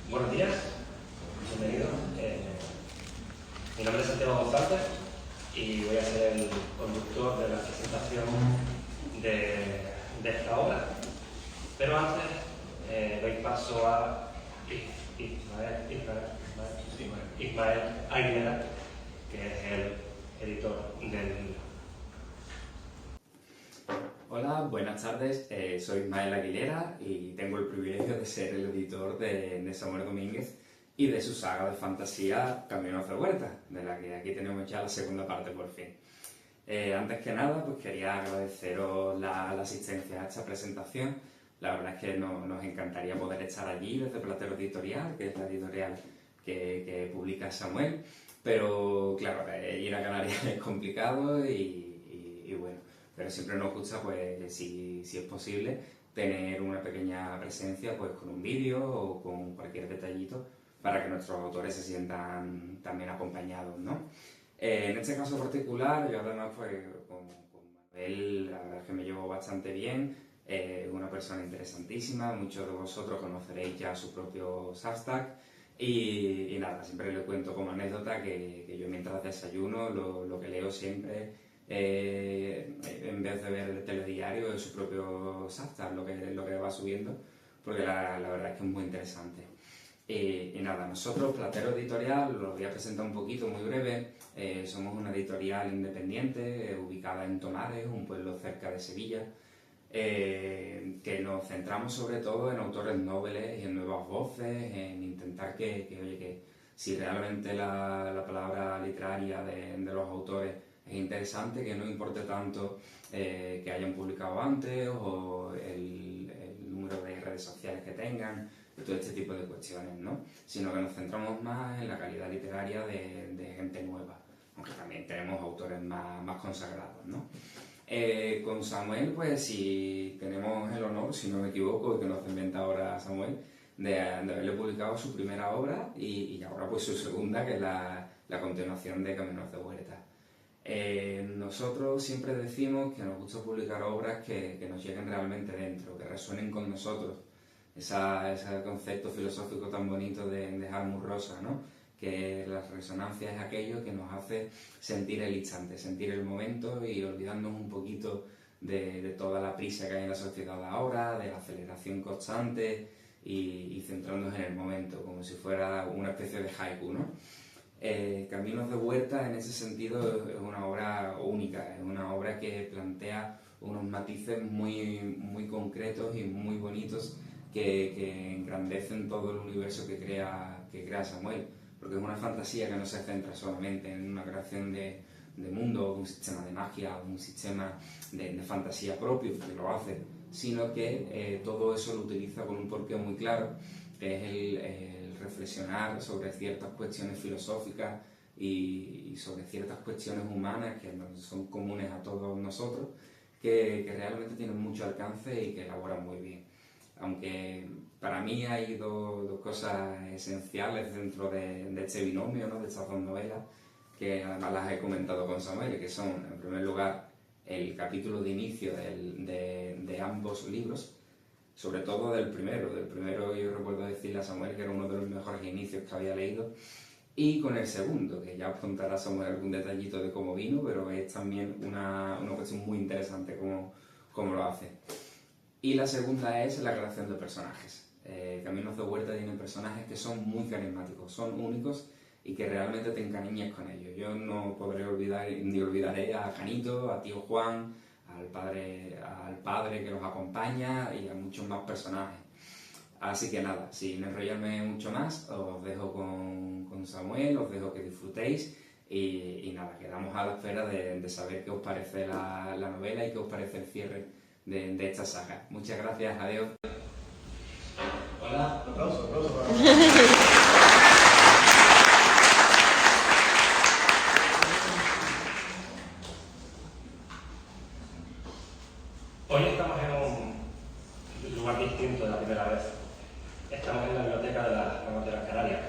Buenos días, bienvenidos. Mi nombre es Santiago González y voy a ser el conductor de la presentación de esta obra. Pero antes doy paso a Ismael Aguilera, que es el editor del libro. Hola, buenas tardes. Soy Ismael Aguilera y tengo el privilegio de ser el editor de Samuel Domínguez y de su saga de fantasía Caminos de Huerta, de la que aquí tenemos ya la segunda parte por fin. Antes que nada, pues quería agradeceros la asistencia a esta presentación. La verdad es que nos encantaría poder estar allí desde Platero Editorial, que es la editorial que publica Samuel, pero claro, ir a Canarias es complicado y bueno, pero siempre nos gusta, pues, si es posible, tener una pequeña presencia, pues, con un vídeo o con cualquier detallito para que nuestros autores se sientan también acompañados, ¿no? En este caso particular, yo además, pues, con Manuel, la verdad es que me llevo bastante bien, es una persona interesantísima, muchos de vosotros conoceréis ya su propio Substack, y nada, siempre le cuento como anécdota que yo mientras desayuno lo que leo siempre, en vez de ver el telediario, es su propio Substack, lo que va subiendo, porque la verdad es que es muy interesante. Y nada, nosotros, Platero Editorial, lo voy a presentar un poquito, muy breve. Somos una editorial independiente, ubicada en Tomares, un pueblo cerca de Sevilla, que nos centramos sobre todo en autores nobles y en nuevas voces, en intentar que si realmente la palabra literaria de los autores es interesante, que no importe tanto que hayan publicado antes o el número de redes sociales que tengan, todo este tipo de cuestiones, ¿no? Sino que nos centramos más en la calidad literaria de gente nueva, aunque también tenemos autores más consagrados, ¿no? Con Samuel, pues sí tenemos el honor, si no me equivoco, y que nos inventa ahora Samuel, de haberle publicado su primera obra y ahora pues su segunda, que es la continuación de Caminos de Huerta. Nosotros siempre decimos que nos gusta publicar obras que nos lleguen realmente dentro, que resuenen con nosotros, ese concepto filosófico tan bonito de Hartmut Rosa, ¿no? Que la resonancia es aquello que nos hace sentir el instante, sentir el momento y olvidarnos un poquito de toda la prisa que hay en la sociedad ahora, de la aceleración constante y centrarnos en el momento, como si fuera una especie de haiku, ¿no? Caminos de Huerta en ese sentido es una obra única, es una obra que plantea unos matices muy concretos y muy bonitos que engrandecen todo el universo que crea Samuel, porque es una fantasía que no se centra solamente en una creación de mundo, un sistema de magia, un sistema de fantasía propio, que lo hace, sino que todo eso lo utiliza con un porqué muy claro, que es el reflexionar sobre ciertas cuestiones filosóficas y sobre ciertas cuestiones humanas que son comunes a todos nosotros, que realmente tienen mucho alcance y que elaboran muy bien. Aunque para mí hay dos cosas esenciales dentro de este binomio, ¿no? De estas dos novelas, que además las he comentado con Samuel, que son, en primer lugar, el capítulo de inicio de ambos libros, sobre todo del primero. Del primero yo recuerdo decirle a Samuel que era uno de los mejores inicios que había leído, y con el segundo, que ya os contará Samuel algún detallito de cómo vino, pero es también una cuestión muy interesante cómo lo hace. Y la segunda es la creación de personajes. Caminos de Huerta tienen personajes que son muy carismáticos, son únicos y que realmente te encariñas con ellos. Yo no podré olvidar ni olvidaré a Janito, a tío Juan, al padre que los acompaña y a muchos más personajes. Así que nada, sin enrollarme mucho más, os dejo con Samuel, os dejo que disfrutéis y nada, quedamos a la espera de saber qué os parece la novela y qué os parece el cierre de esta saga. Muchas gracias, adiós. Hola. Aplauso. Hoy estamos en un lugar distinto de la primera vez. Estamos en la biblioteca de las Canarias,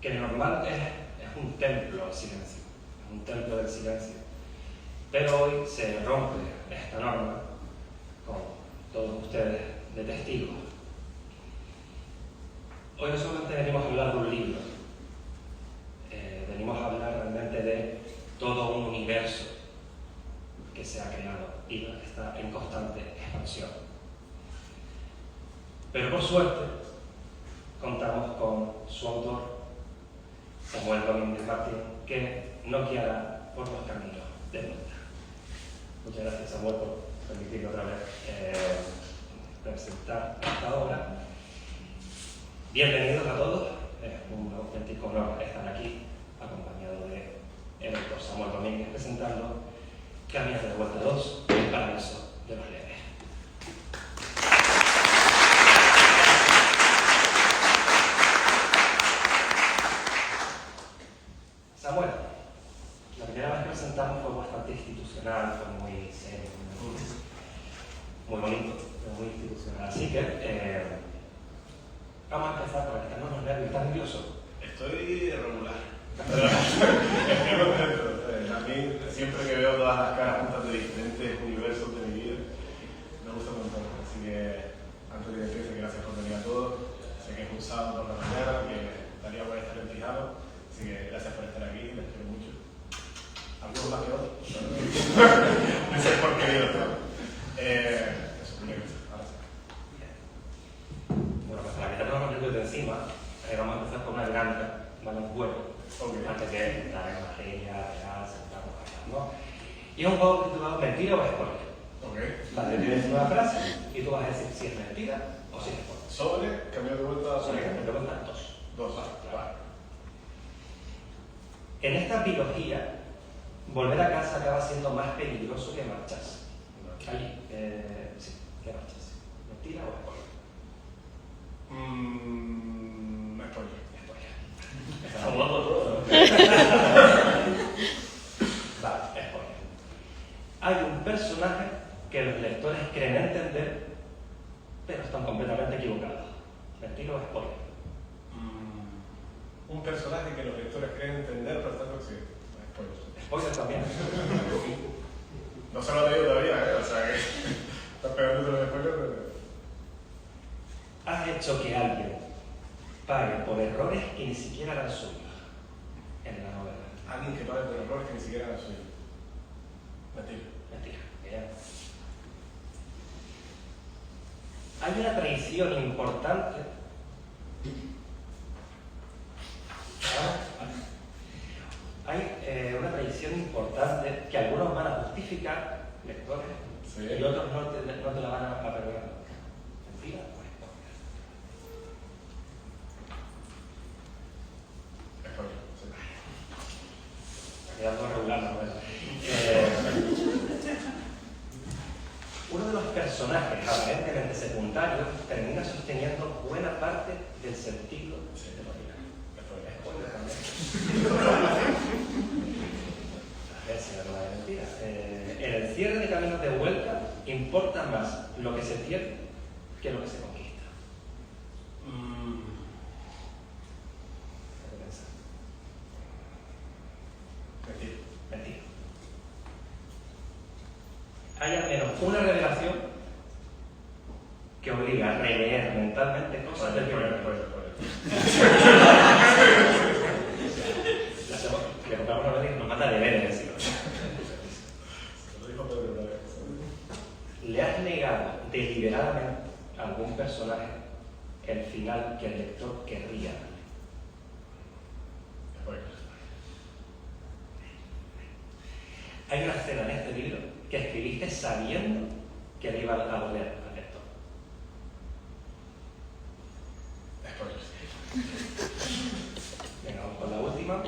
que normal es un templo al silencio, es un templo del silencio. Pero hoy se rompe esta norma con todos ustedes de testigos. Hoy no solamente venimos a hablar de un libro, venimos a hablar realmente de todo un universo que se ha creado y que está en constante expansión. Pero por suerte, contamos con su autor, Samuel Domínguez Martín, que nos guiará por los caminos de vuelta. Muchas gracias, Samuel, por permitirme otra vez presentar esta obra. Bienvenidos a todos, es un auténtico honor estar aquí, acompañado del doctor Samuel Domínguez, presentando Caminos de Vuelta 2, El Paraíso de los Leves. Samuel, la primera vez que presentamos fue bastante institucional, fue muy serio, muy bonito, muy institucional. Así que vamos a empezar para quitarnos los nervios. ¿Estás nervioso? Estoy regular. Estoy contento. A mí, siempre que veo todas las caras juntas de diferentes universos de mi vida, me gusta un montón. Así que, antes de decirte gracias por venir a todos. Sé que es un sábado por la mañana, que estaría por estar en pijama. Así que gracias por estar aquí, les quiero mucho. Algunos más que otros. No sé por qué digo esto. Eso, ahora sí. Bueno, pues para quitarnos los nervios de encima, vamos a empezar con una dinámica, ¿vale? Un juego. Okay. Antes de entrar en materia, real, sentarnos a hablar, ¿no? Y es un juego titulado Mentira o Spoiler. Okay. Vale, tienes una frase y tú vas a decir si es mentira o si es spoiler. Sobre cambio de vuelta. Sobre Caminos de Vuelta 2. Dos. Vale. En esta biología, volver a casa acaba siendo más peligroso que marcharse. Ahí, sí, que marcharse. ¿Mentira o spoiler? Spoiler. Spoiler. Vale, spoiler. Hay un personaje que los lectores creen entender, pero están completamente equivocados. ¿Mentira o spoiler? Un personaje que los lectores creen entender, pero está consciente. Spoiler. Spoiler también. No se lo he leído todavía, o sea que estás pegando los spoilers, pero... Has hecho que alguien pague por errores que ni siquiera eran suyos en la novela. Alguien que pague por errores que ni siquiera era suyo. Mentira. Mentira. Bien. Hay una traición importante. Hay una traición importante que algunos van a justificar, lectores, Sí. y otros no te la van a perdonar. ¿Mentira o spoiler? Spoiler, sí. Ha quedado regular la novela. Uno de los personajes aparentemente secundarios termina sosteniendo buena parte del sentido de la vida. Spoiler también. A ver si no es mentira. En el cierre de Caminos de Vuelta importa más lo que se pierde que lo que se conquista. ¿Qué piensas? Mentira. Mentira. Hay al menos una revelación que obliga a releer mentalmente cosas del primer libro. Le compramos una vez y nos manda deberes, ¿sí? Lo dijo Pedro una vez. ¿Le has negado deliberadamente a algún personaje el final que el lector querría? Spoiler. Hay una escena en este libro que escribiste sabiendo que le iba a doler al lector. Spoiler. Venga, vamos con la última.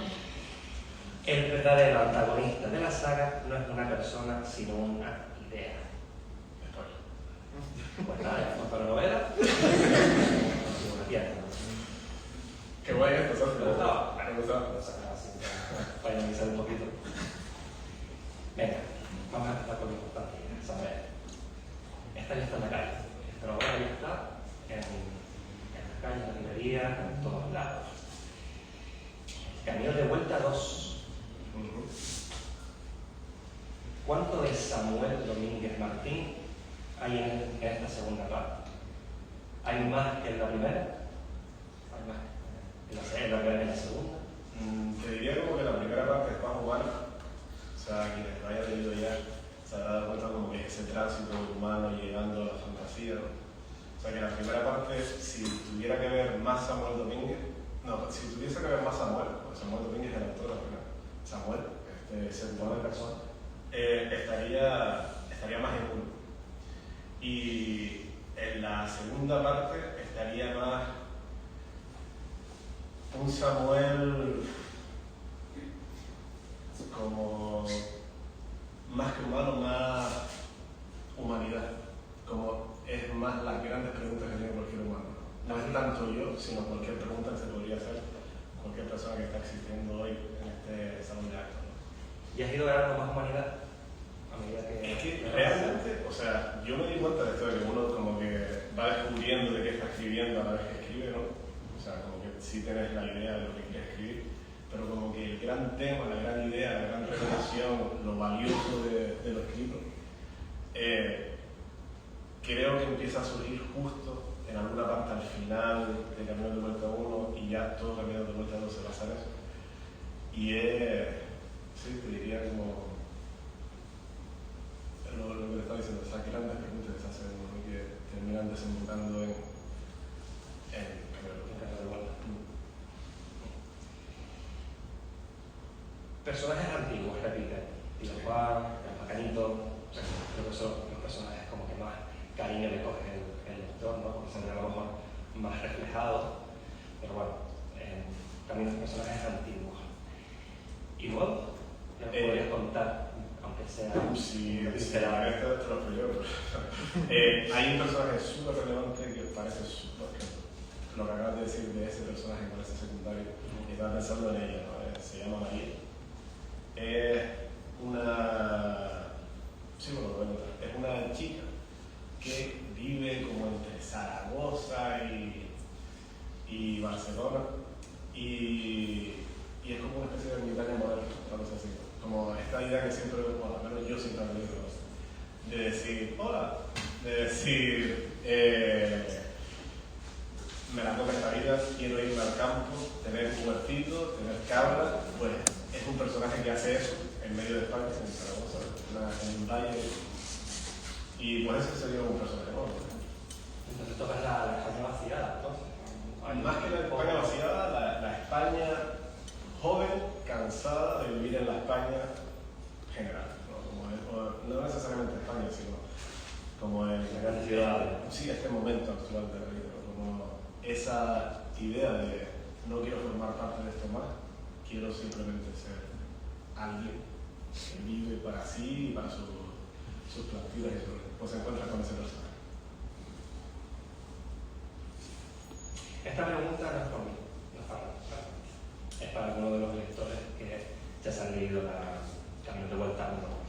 El verdadero antagonista de la saga no es una persona, sino una idea. Spoiler. Pues nada, ya para la novela. Una tierra. Qué guay esto, ¿sabes? ¿Te gustaba? Me gustaba. Para analizar un poquito. Venga, vamos a empezar con lo importante. Saber. Esta ya está en la calle. Esta novela ya está en las calles, en las librerías, en todos lados. Caminos de Vuelta 2. ¿Cuánto de Samuel Domínguez Martín hay en esta segunda parte? ¿Hay más que en la primera? en la segunda. Te diría como que la primera parte es más humana, o sea, quienes lo hayan leído ya se habrán dado cuenta como que es ese tránsito humano llegando a la fantasía, ¿no? O sea, que la primera parte, si tuviera que ver más Samuel Domínguez, no, si tuviese que ver más Samuel, porque Samuel Domínguez es el autor, ¿verdad? Samuel, ser humano de persona, estaría más en uno. Y en la segunda parte estaría más un Samuel como más que humano, más humanidad, como es más las grandes preguntas que tiene cualquier humano. No es tanto yo, sino cualquier pregunta que se podría hacer cualquier persona que está existiendo hoy en este salón de actos, ¿no? ¿Y has ido ganando más humanidad a medida que...? Es que realmente, o sea, yo me di cuenta de esto de que uno como que va descubriendo de qué está escribiendo a la vez que escribe, ¿no? O sea, como que sí tenés la idea de lo que quieres escribir, pero como que el gran tema, la gran idea, la gran revelación, lo valioso de lo escrito, creo que empieza a surgir justo en alguna parte al final de Camino de Vuelta 1 y ya todo Camino de Vuelta 2 se basa en eso. Y sí, te diría como lo que te estaba diciendo, esas grandes preguntas que se hacen y que terminan desembocando en Camino de Vuelta. Personajes antiguos repiten. Tito Juan, el Pacanito, creo que son los personajes como que más cariño le coge el lector, ¿no? Porque se ven a lo mejor más reflejados. Pero bueno, también los personajes antiguos. ¿Y nuevos? ¿Ya nos podrías contar? Aunque sea... Sí, te lo yo. Hay un personaje súper relevante que parece súper... Lo que acabas de decir de ese personaje que parece secundario, y estaba pensando en ella, ¿no? Se llama María. Es una... Sí, me lo voy a contar. Es una chica que vive como entre Zaragoza y Barcelona, y es como una especie de ermitaña moderna, algo así. Como esta idea que siempre, bueno, al menos yo siempre he tenido, de decir hola, de decir me la toca esta vida, quiero irme al campo, tener un huertito, tener cabra. Pues es un personaje que hace eso en medio de España, en Zaragoza, en un valle, y por eso sería un personaje nuevo. Entonces tocas la España vaciada, entonces. Más que la España vaciada, la España joven, cansada de vivir en la España general, ¿no? No necesariamente España, sino como el gran ciudad. Sí, este momento actual de la vida, ¿no? Como esa idea de no quiero formar parte de esto más, quiero simplemente ser alguien que vive para sí y para sus plantillas y pues se encuentra con ese personaje. Esta pregunta no es por mí, no es para mí. Es para alguno de los lectores que ya se han leído la Camino de Vuelta 1.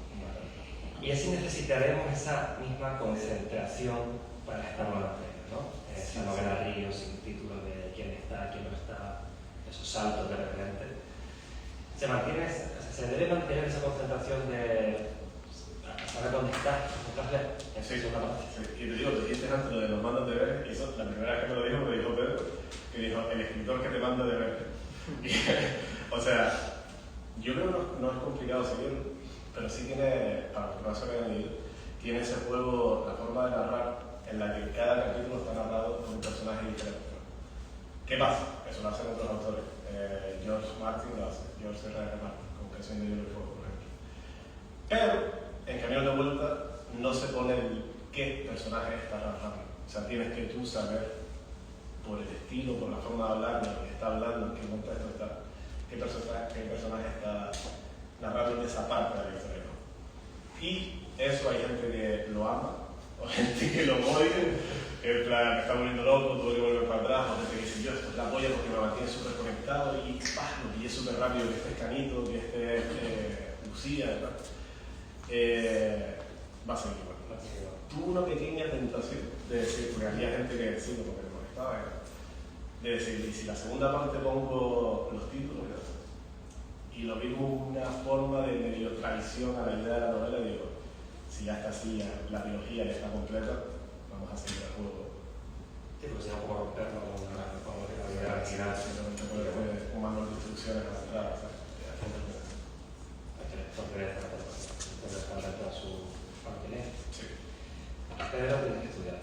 Y es si necesitaremos esa misma concentración para esta nueva entrega, ¿no? Esa novela Río sin título de quién está, quién no está, esos saltos de repente. Se debe mantener esa concentración de saber dónde está, concentrarse en Sí, una parte. sí. Y te digo, te dijiste antes lo de los mandos de ver, y eso la primera vez que me lo dijo Pedro, que dijo el escritor que te manda de ver. O sea, yo creo que no es complicado seguirlo, pero sí tiene, para los que no se hayan leído, tiene ese juego, la forma de narrar, en la que cada capítulo está narrado por un personaje diferente. ¿Qué pasa? Eso lo hacen otros autores. George Martin lo hace, George R.R. Martin, con Canción de Hielo y Fuego, por ejemplo. Pero en Camino de Vuelta no se pone el qué personaje está narrando. O sea, tienes que tú saber, por el estilo, por la forma de hablar, de lo que está hablando, en qué contexto está, qué personaje está narrando en esa parte de la historia. Y eso hay gente que lo ama, o gente que lo odia, en plan, me está volviendo loco, tuve que volver para atrás, o gente que dice, yo esto es la polla porque me mantiene súper conectado y lo pillé súper rápido, que este es Canito, que este es Lucía, ¿verdad? Va a ser igual. Tuve una pequeña tentación de decir, porque había gente que decía, porque me molestaba, de decir, y si la segunda parte pongo los títulos, ¿verdad? Y lo vi como una forma de medio traición a la idea de la novela, digo, si ya está así, la trilogía ya está completa, vamos a seguir el juego. Sí, porque si no, como romperlo con la idea. final. Simplemente puede ser un manual de instrucciones para entrar, ¿sabes? Entonces falta toda su familia. Sí. Pero tienes que estudiar.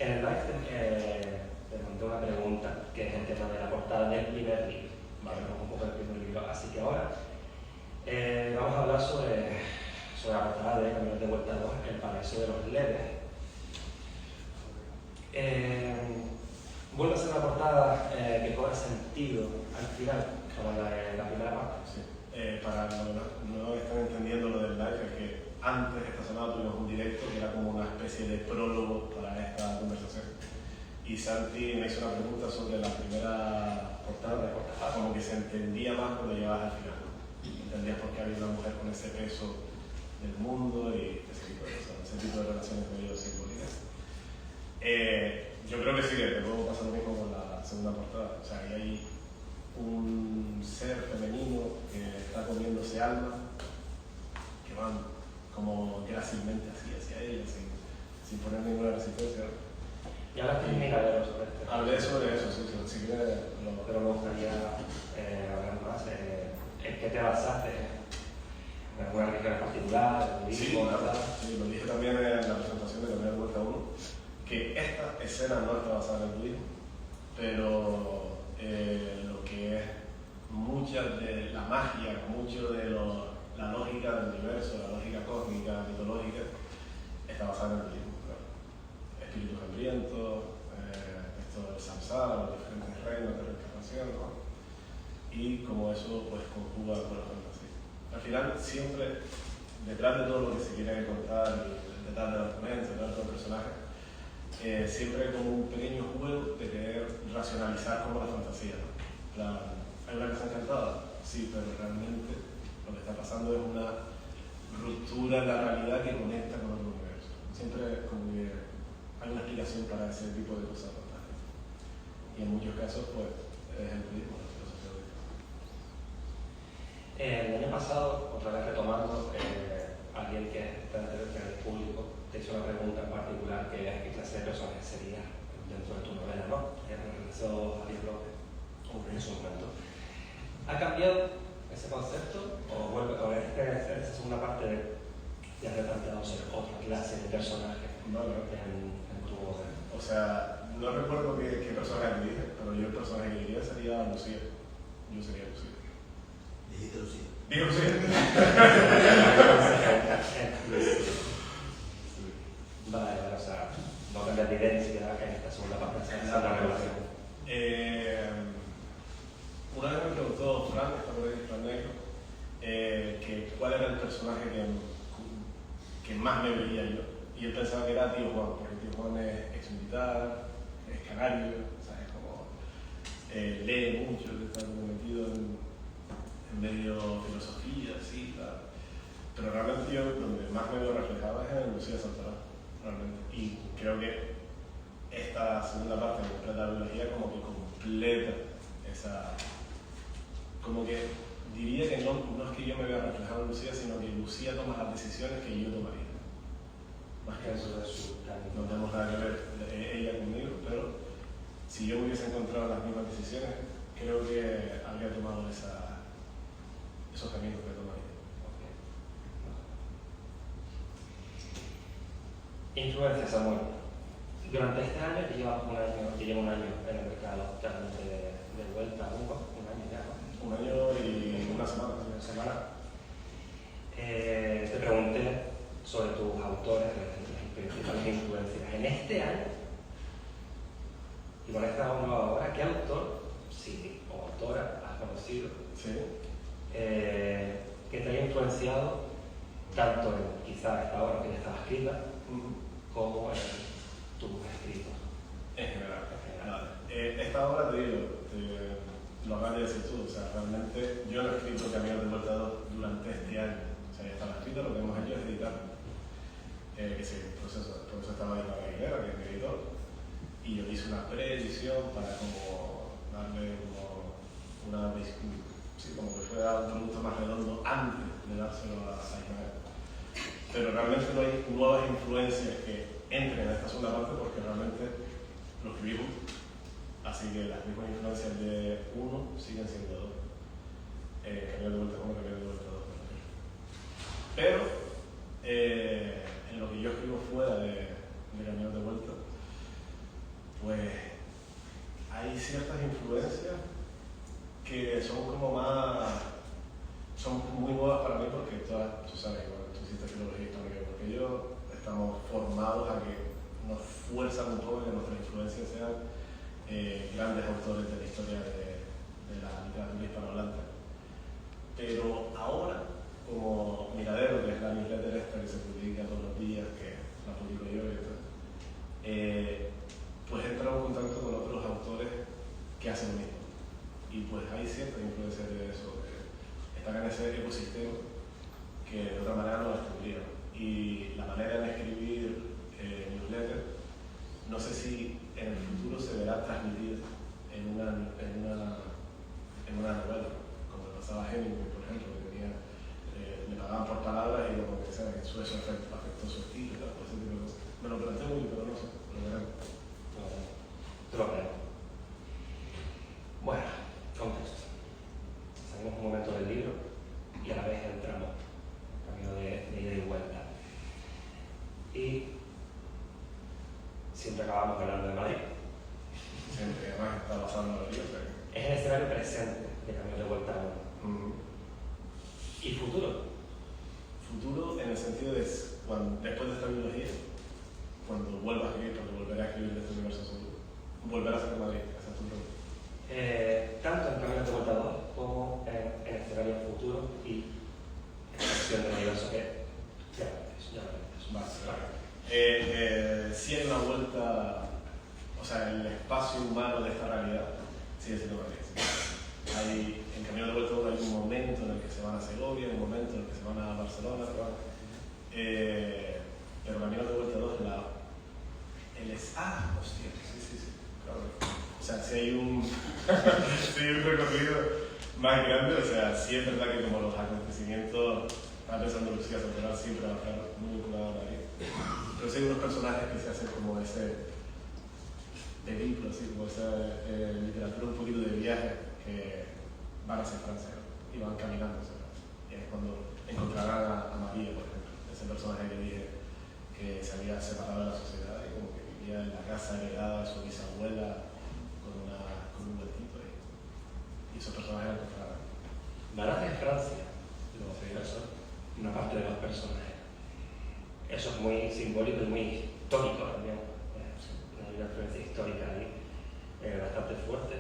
En el live te monté una pregunta que es el tema de la portada del primer libro. Vale, un poco del primer libro. Así que ahora vamos a hablar sobre la portada de Caminos de Vuelta 2, El Paraíso de los Leves. Vuelve a ser una portada que cobra sentido al final, como la primera parte. Sí. Para los que no están entendiendo lo del live, es que antes, esta semana, tuvimos un directo que era como una especie de prólogo para esta conversación. Y Santi me hizo una pregunta sobre la primera portada, como que se entendía más cuando llegabas al final. Entendías por qué había una mujer con ese peso del mundo y ese tipo de cosas, ese tipo de relaciones medio simbólicas. Yo creo que sí, que luego pasa lo mismo con la segunda portada. O sea, ahí hay un ser femenino que está comiéndose alma, que van como grácilmente así hacia ella, sin poner ninguna resistencia. Y ahora estoy miradero sobre esto. Hablé sobre eso, sí, si quieres pero me gustaría hablar más. ¿En qué te basaste? ¿En alguna religión en particular? Sí, ¿verdad? Sí, lo dije también en la presentación de Caminos de Vuelta 1, que esta escena no está basada en el budismo, pero lo que es mucha de la magia, mucho de la lógica del universo, la lógica cósmica, mitológica, está basada en el budismo. Claro. Espíritus hambrientos, esto del samsara, los diferentes reinos de reencarnación, ¿no? Y como eso pues conjuga con la fantasía. Al final, siempre detrás de todo lo que se quiere contar, detrás del argumento, detrás de todo el personaje, siempre hay como un pequeño juego de querer racionalizar como la fantasía, ¿no? ¿Hay una casa encantada? Sí, pero realmente lo que está pasando es una ruptura en la realidad que conecta con otro universo. Siempre como que hay una explicación para ese tipo de cosas fantásticas. Y en muchos casos, pues, es el budismo, la filosofía budista. El año pasado, otra vez retomando, alguien que está en el público te hizo una pregunta en particular, que es qué clase de personaje sería dentro de tu novela, ¿no? Realizó Javier López en su momento. ¿Ha cambiado ese concepto o vuelve a ver esta segunda parte de ya replanteado ser otra clase de personaje en tu obra? O sea, no recuerdo qué personaje dije, pero yo el personaje que diría sería Lucía. Yo sería Lucía. Dijiste Lucía. ¿Digo Lucía? Vale, o sea, no cambiar de identidad que en esta segunda parte se la relación. Una vez me preguntó Fran, está por ahí, Fran Negro, que cuál era el personaje que más me veía yo. Y él pensaba que era Tío Juan, porque Tío Juan es ex-militar, es canario, ¿sabes? Como, lee mucho, está metido en medio filosofía, así, tal. Pero realmente yo donde más me veo reflejado es en Lucía Santarán, realmente. Y creo que esta segunda parte de la biología como que completa esa... Como que diría que no es que yo me vea reflejado en Lucía, sino que Lucía toma las decisiones que yo tomaría. Más que eso de su camino. No tenemos nada que ver ella conmigo, pero si yo hubiese encontrado las mismas decisiones, creo que habría tomado esos caminos que tomaría. Influencia, Samuel. Durante este año, que lleva un año en el mercado realmente de vuelta, un año ya, ¿no? Un año y una semana. Una semana. Te pregunté sobre tus autores, las principales influencias. En este año, y con esta nueva obra, ¿qué autor, sí, o autora has conocido? Sí. Que te haya influenciado tanto en quizá esta obra que ya estaba escrita, como en tus escritos. En general. Esta obra, te digo, lo acabas de decir tú, o sea, realmente yo no he escrito Caminos de Vuelta 2 durante este año. O sea, ya estaba escrito, lo que hemos hecho es editarlo. Que es el proceso estaba en la Aguilera, que es mi editor, y yo hice una preedición para como darle como una visión, sí, como que fuera un producto más redondo antes de dárselo a Ismael. Pero realmente no hay nuevas influencias que entren en esta segunda parte porque realmente lo escribimos, así que las mismas influencias de uno siguen siendo dos. Camino de vuelta uno, camino de vuelta dos. Pero en lo que yo escribo fuera de Camino de vuelta, pues hay ciertas influencias que son como más, son muy nuevas para mí porque todas, tú sabes, igual tú hiciste filología histórica, porque yo estamos formados a que nos fuerzan un poco que nuestras influencias sean grandes autores de la historia de la literatura hispanohablante. Pero ahora, como Miradero, que es la newsletter esta que se publica todos los días, que la publico yo, pues he entrado en contacto con otros autores que hacen lo mismo. Y pues hay ciertas influencias de eso, que están en ese ecosistema que de otra manera no descubrieron. Y la manera de escribir newsletter, no sé si en el futuro se verá transmitida en una novela, como le pasaba a Hemingway, por ejemplo, que tenía, le pagaban por palabras y lo que sea, que eso afectó su estilo, por ese tipo de cosas. Me lo planteo muy, pero no sé, lo veremos. Te lo creo. Bueno, contexto. Salimos un momento del libro y a la vez entramos en camino de ida y vuelta. Y siempre acabamos hablando de Madrid. Siempre, además, está basado en Madrid, o sea que... Es el escenario presente de Camino de Vuelta a Uno. ¿Y futuro? Futuro en el sentido de después de esta biología, cuando vuelva a escribir, porque volveré a escribir de este universo seguro, volver a ser Madrid, esa es tu pregunta. Tanto en Camino de Vuelta 2 como en el escenario futuro y expansión del universo que ya lo Vale. Si hay una vuelta, o sea, el espacio humano de esta realidad sigue siendo Madrid. Sí. En Camino de Vuelta 1 hay un momento en el que se van a Segovia, un momento en el que se van a Barcelona, pero Camino de Vuelta 2 hostia, sí, claro. O sea, si hay un recorrido más grande, o sea, sí es verdad que como los acontecimientos, estaba pensando Lucía Soteral siempre va a estar muy vinculado a Madrid, pero sí hay unos personajes que se hacen como ese película, así como esa literatura un poquito de viaje que van hacia Francia y van caminando hacia Francia. Y es cuando encontrarán a María, por ejemplo, ese personaje que dije que se había separado de la sociedad y como que vivía en la casa heredada de su bisabuela con un huertito ahí. Y esos personajes la encontrarán. Van hacia Francia, los universos, una parte de los personajes. Eso es muy simbólico y muy histórico también. Hay una influencia histórica ahí bastante fuerte.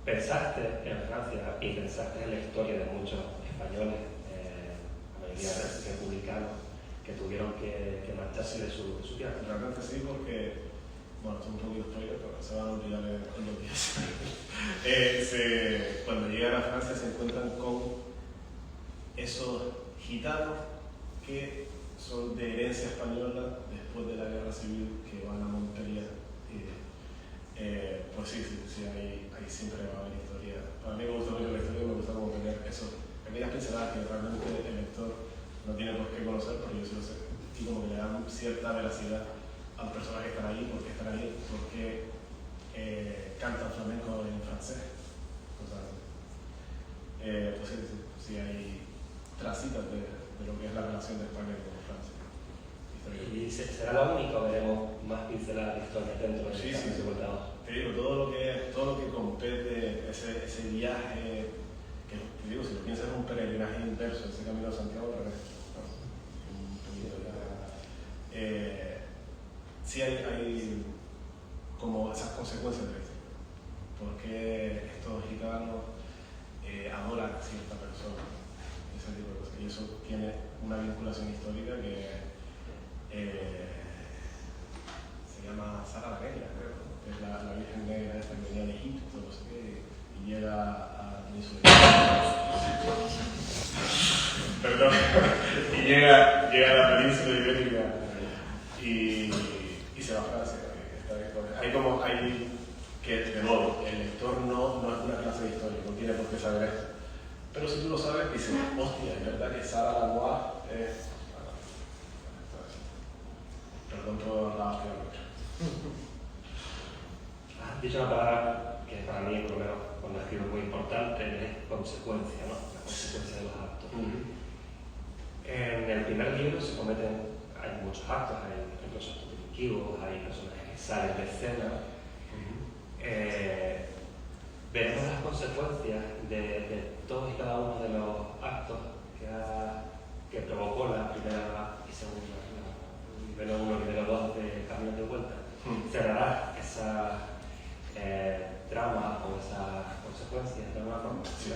Pensaste en Francia y pensaste en la historia de muchos españoles, la mayoría republicanos, que tuvieron que marcharse de su tierra. Realmente sí, porque, bueno, esto es un poquito spoiler, pero se van a olvidar en los días. Cuando llegan a Francia se encuentran con esos gitanos que son de herencia española después de la guerra civil, que van a Montpellier. Pues sí, ahí siempre va a haber historia. Para mí me gusta mucho la historia y me gusta como tener aquellas pinceladas que realmente el lector no tiene por qué conocer, pero yo sí lo sé. Y como que le dan cierta veracidad a los personajes que están ahí, por qué están ahí, por qué cantan flamenco en francés. Cosas así. Pues sí hay tracitas de lo que es la relación de España con Francia. Y será lo único, veremos más pinceladas de historia dentro de Sí. Vuelta. Te digo, todo lo que compete ese viaje, que te digo, si lo piensas es un peregrinaje inverso, ese camino de Santiago, al revés. Sí hay como esas consecuencias de esto. Porque estos gitanos adoran a cierta persona, ese tipo de cosas. Y eso tiene una vinculación histórica que se llama Sara la Negra, creo, ¿no? Que es la Virgen Negra esta que venía de Egipto, no sé qué, y llega a Perdón, y llega a la península ibérica y se va a Francia. Hay que, de nuevo, el lector no es una clase de historia, no tiene por qué saber esto. Pero si tú lo sabes, dices, hostia, es verdad que Sara Lanois es... perdón por la hostia mucho. Has dicho una palabra que para mí, por lo menos, cuando escribo es muy importante, es consecuencia, ¿no? La consecuencia de los actos. En el primer libro se cometen, hay muchos actos, hay incluso actos delictivos, hay personajes que salen de escena. Veremos las consecuencias de todos y cada uno de los actos que provocó la primera y segunda, el nivel 1 y nivel 2 de Caminos de Vuelta. Cerrará esa trama o esas consecuencias de alguna forma. Sí.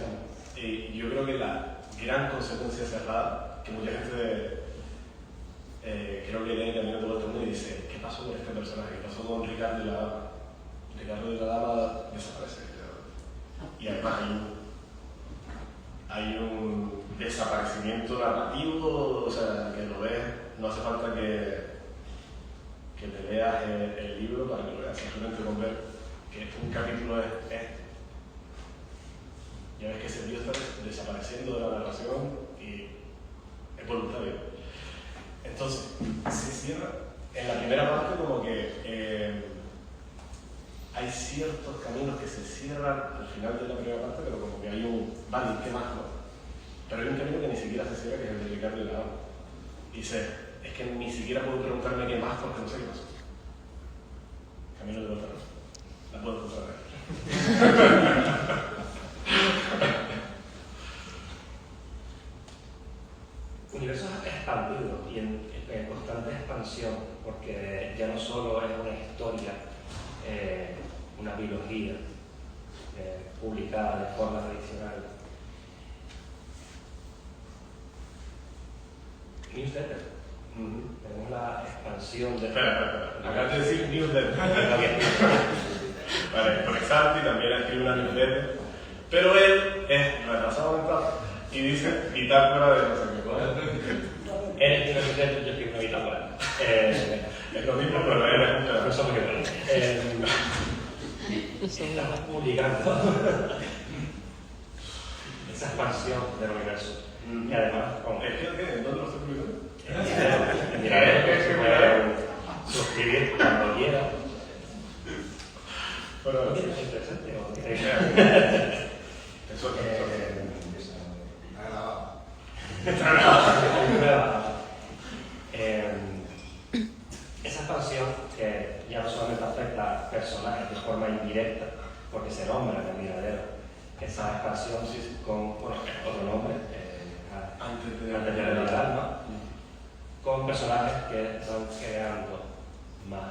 Y yo creo que la gran consecuencia cerrada, que mucha gente creo que lee Caminos de Vuelta 1 y dice, ¿qué pasó con este personaje? ¿Qué pasó con Ricardo y la Dama? Ricardo y la Dama desaparece. Y además hay un desaparecimiento narrativo, o sea, que lo ves, no hace falta que te leas el libro para que lo veas, simplemente con ver que un capítulo es este. Ya ves que ese tío está desapareciendo de la narración y es voluntario. Entonces, se cierra en la primera parte como que hay ciertos caminos que se cierran al final de la primera parte, pero como que hay un, vale, ¿qué más no? Pero hay un camino que ni siquiera se cierra, que es el de Ricardo y la Dama. Y dice, es que ni siquiera puedo preguntarme qué más porque no sé qué pasó. Camino de Vuelta no. La puedo encontrar ahí. Universos expandidos y en constante expansión, porque ya no solo es una historia, una biología publicada de forma tradicional. Newsletter. Tenemos la expansión de... Espera. Acabas de decir newsletter. Vale, por Santi también escribe una newsletter, pero él es retrasado mental y dice bitácora de no sé qué cosa. Él escribe una newsletter, yo escribo una bitácora. Es lo mismo, pero él es un pedazo. No somos iguales. Estamos publicando esa expansión del universo. Y además, Es que, ¿dónde lo estoy publicando? mira, que se puede suscribir cuando quiera. Bueno, ¿Es interesante o qué? eso Está grabado. Esa expansión que ya no solamente afecta a personajes de forma indirecta, porque se nombra en el miradero, esa expansión con otro nombre, antes antes de la alma, con personajes que están creando más,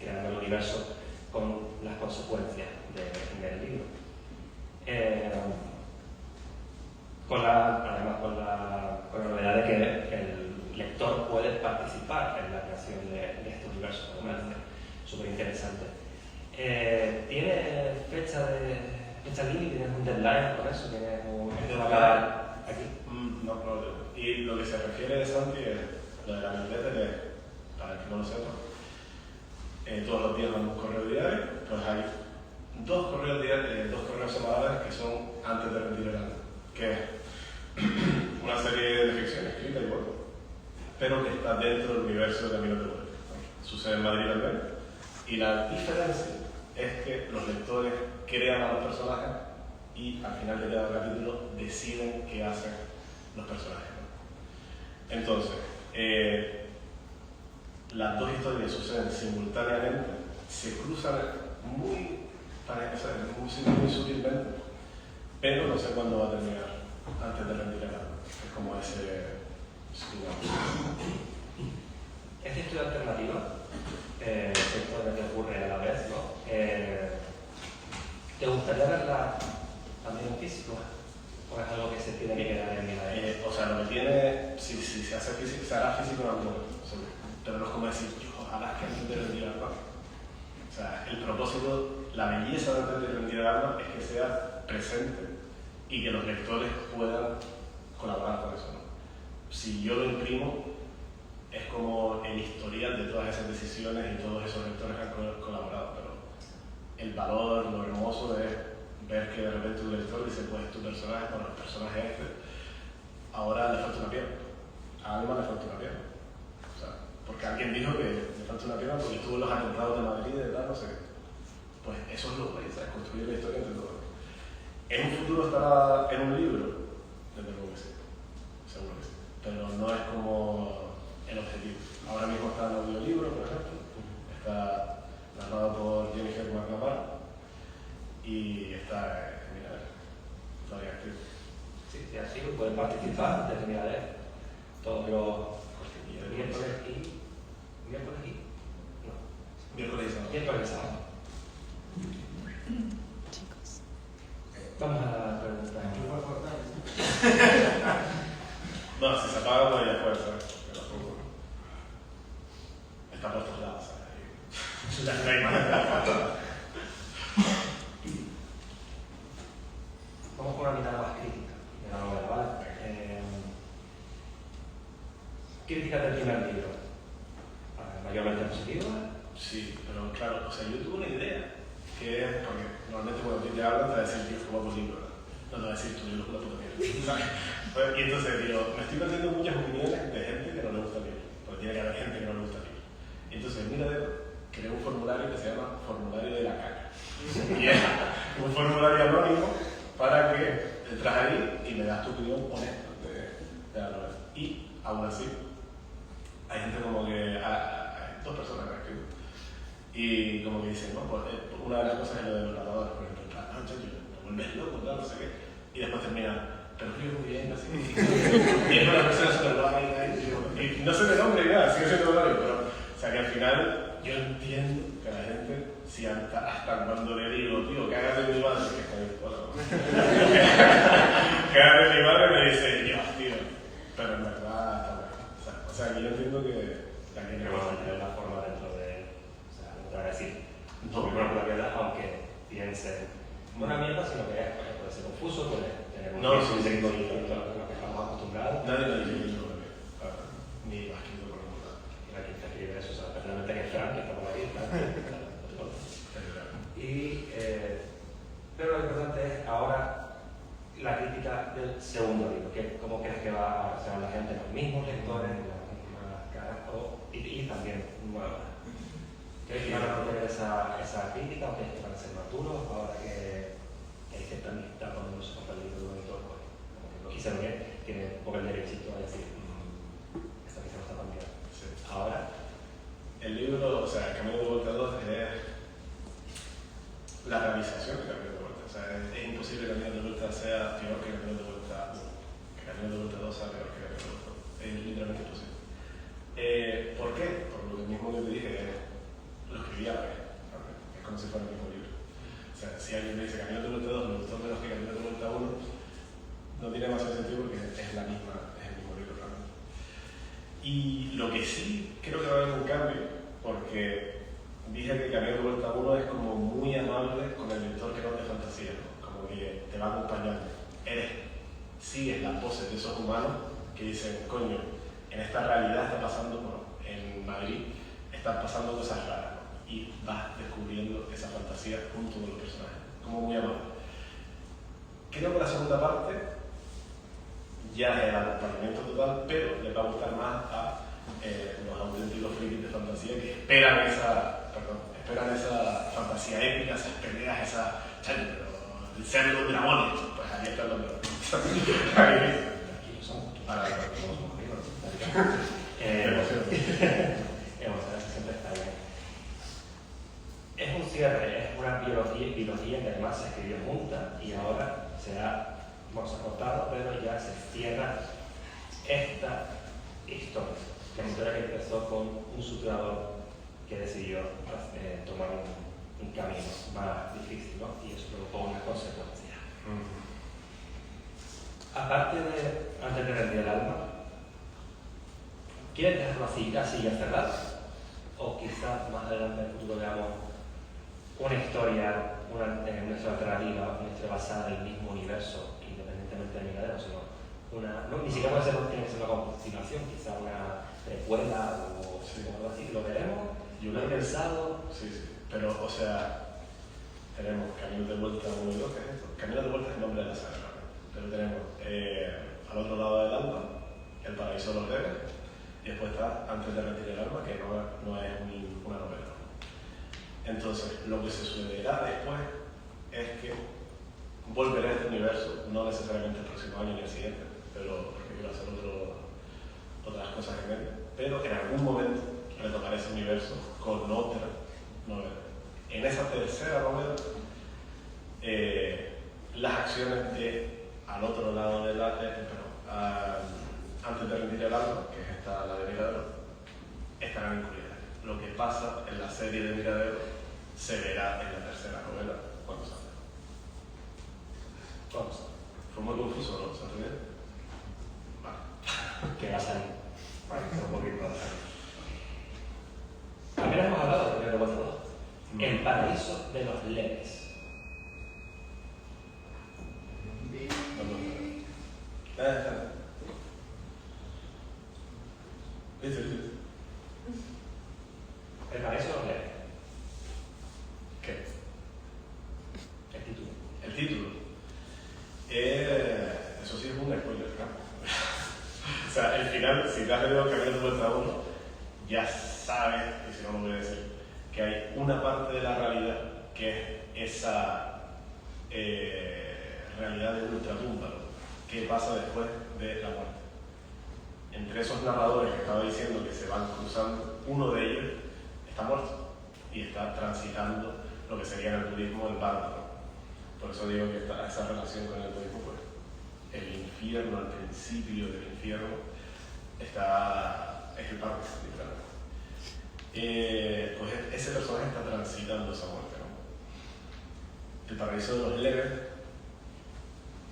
creando el universo con las consecuencias del libro. Además con la novedad de que el lector puede participar en la creación de este universo, que me parece súper interesante. ¿Tiene fecha límite? ¿Tienes un deadline con eso? ¿Tienes un aquí? No. Y lo que se refiere de Santi es lo de la newsletter, para el que no lo sepa, todos los días mando un correo diario, pues hay dos correos semanales que son antes de rendir el alma, que es una serie de ficción escrita y bueno, pero que está dentro del universo de Caminos de Vuelta. Sucede en Madrid también, y la diferencia es que los lectores crean a los personajes y al final de cada capítulo deciden qué hacen los personajes, ¿no? Entonces, las dos historias suceden simultáneamente, se cruzan muy sutilmente, pero no sé cuándo va a terminar antes de rendir el alma. Es como ese... Esta historia alternativa, historia que ocurre a la vez, ¿no? ¿Te gustaría verla también en físico? ¿O es algo que se tiene que quedar en la o sea, lo que tiene, si se hace físico, se hará físico en algún momento. Pero no es como decir, ojalá que antes de rendir el alma. O sea, el propósito, la belleza de antes de rendir el alma es que sea presente y que los lectores puedan colaborar con eso, ¿no? Si yo lo imprimo, es como el historial de todas esas decisiones y todos esos lectores que han colaborado, pero el valor, lo hermoso es ver que de repente un lector dice, pues tu personaje, bueno, el personaje este, ahora le falta una pierna, a Alma le falta una pierna. O sea, porque alguien dijo que me falta una pierna porque estuvo en los atentados de Madrid, de tal, no sé qué. Pues eso es lo que es, ¿sabes? Construir la historia entre todos. ¿En un futuro estará en un libro? Desde luego que sí, seguro que sí. Pero no es como el objetivo. Ahora mismo está en audiolibro, por ejemplo, está narrado por Jennifer McNamara y está genial, todavía activo. Sí, sí, así pueden participar, terminar de todos los miércoles y... ¿Miércoles y? No. Miércoles y sábado. Miércoles y sábado. Vamos a la pregunta. No, si se apaga, pues ya puede ser. Pero está por todos lados, ¿sabes? La imagen de la foto. Vamos con una mirada más crítica de la novela, ¿vale? Crítica del primer libro. Mayormente positiva. Sí, pero claro, o sea, yo tuve una idea, que es, porque normalmente cuando te hablan te va a decir, tío, fue por libro, no te va a decir tu libro es una puta mierda. Y entonces digo, me estoy perdiendo muchas opiniones de gente que no le gusta el libro, porque tiene que haber gente que no le gusta el libro. Y entonces, mira, creé un formulario que se llama Formulario de la Caca. Y es un formulario anónimo para que entras ahí y me das tu opinión honesta de la novela. Y aún así, hay gente como que, hay dos personas que escriben, y como que dicen, no, pues una de las cosas es lo de los narradores, por ejemplo, no, chacho, te vuelves loco, tal, no sé qué, y después termina, pero escribe muy bien, así, y es una persona súper guay, y no se me nombre nada, sigue siendo horario, pero, o sea, que al final yo entiendo que la gente, si hasta cuando le digo, tío, que hagas de mi madre, que está bien, que hagas de mi madre, me dice, Dios, tío, pero en verdad está bueno, o sea, que yo entiendo que la gente Pero bueno, hay una forma dentro de... O sea, no te voy a decir tu primera propiedad, aunque piense una mierda, sino que puede ser confuso, puede tener un ritmo distinto a lo que estamos acostumbrados. Nadie lo dice bien sobre mí, ni va escrito por ningún lado. Y la quien te escribe eso, o sea, personalmente que es Frank, que está por aquí, pero lo importante es ahora la crítica del segundo libro, que cómo crees que va a ser la gente, los mismos lectores, las mismas caras, y también nuevas. ¿Crees que van a tener esa crítica o crees que van a ser maturos ahora que hay cierta amistad cuando uno se compra el libro y todo? Como que lo hicieron bien, tiene un poco el derechito a decir, esta quizá no está tan bien. Sí. Ahora, El libro, o sea, El Camino de Vuelta 2 es la realización de Camino de Vuelta. O sea, es imposible que Camino de Vuelta sea peor que Camino de Vuelta 1. Que Camino de Vuelta 2 sea peor que Camino de Vuelta 1. Es literalmente imposible. ¿Por qué? Por lo mismo que te dije, lo escribí a la vez. Es como si fuera el mismo libro. O sea, si alguien me dice Camino de Vuelta 2 me gustó menos que Camino de Vuelta 1, no tiene demasiado sentido porque es el mismo libro realmente. Y lo que sí creo que va a haber un cambio, porque dije que Camino de Vuelta 1 es como muy amable con el lector que no es de fantasía, ¿no? Como que te va acompañando. Sigues las voces de esos humanos que dicen, coño, en esta realidad está pasando, bueno, en Madrid están pasando cosas raras, ¿no? Y vas descubriendo esa fantasía junto con los personajes, como muy amable. Creo que la segunda parte ya es el acompañamiento total, pero les va a gustar más a los auténticos frikis de fantasía que esperan esa fantasía épica, esas peleas, el ser los dragones, pues ahí están los dragones. aquí no somos. Ahora, Siempre está bien. Es un cierre, es una biología que además se escribió junta y ahora se ha cortado, pero ya se cierra esta historia. La historia que empezó con un suturador que decidió tomar un camino más difícil, ¿no? Y eso provocó unas consecuencias. Aparte de Antes de rendir el alma, ¿quieres dejarlo así ya cerrado? O quizás más adelante en el futuro veamos una historia, una historia alternativa, una historia basada en el mismo universo, independientemente del miradero, sino ni siquiera puede ser, tiene que ser una continuación, quizás una precuela o algo así, lo veremos. Yo lo he pensado. Sí, pero, o sea, tenemos Camino de Vuelta 1 y 2, ¿qué es esto? Camino de Vuelta es el nombre de la saga, pero tenemos al otro lado del alma, El Paraíso de los Debes, Y después está Antes de rendir el alma, que no es una novela. Entonces, lo que se sucederá después es que volveré a este universo, no necesariamente el próximo año ni el siguiente, pero porque quiero hacer otras cosas en medio, pero en algún momento retomaré ese universo con otra novela. En esa tercera novela, las acciones de al otro lado de Antes de rendir el alma, que es esta, la de Miradero, estarán incluidas. Lo que pasa en la serie de Miradero se verá en la tercera novela cuando salga. Vamos. Fue muy confuso, ¿no? ¿Se entiende? Vale. Que va a salir. Vale, un poquito. También hemos hablado de Primero Vuestro 2. El paraíso de los leves. El paraíso de los leves. ¿Qué? El título. El título. Eso sí es un spoiler, ¿no? O sea, el final, si te has leído Camino de Vuestra 1, ya sabes, y si no lo voy a decir, que hay una parte de la realidad que es esa realidad de ultratumba, ¿no? Que pasa después de la muerte. Entre esos narradores que estaba diciendo que se van cruzando, uno de ellos está muerto y está transitando lo que sería en el budismo el bárbaro. Por eso digo que esa relación con el budismo, pues el infierno, al principio del infierno, es el paraíso, literalmente. Pues ese personaje está transitando esa muerte, ¿no? El paraíso de los leves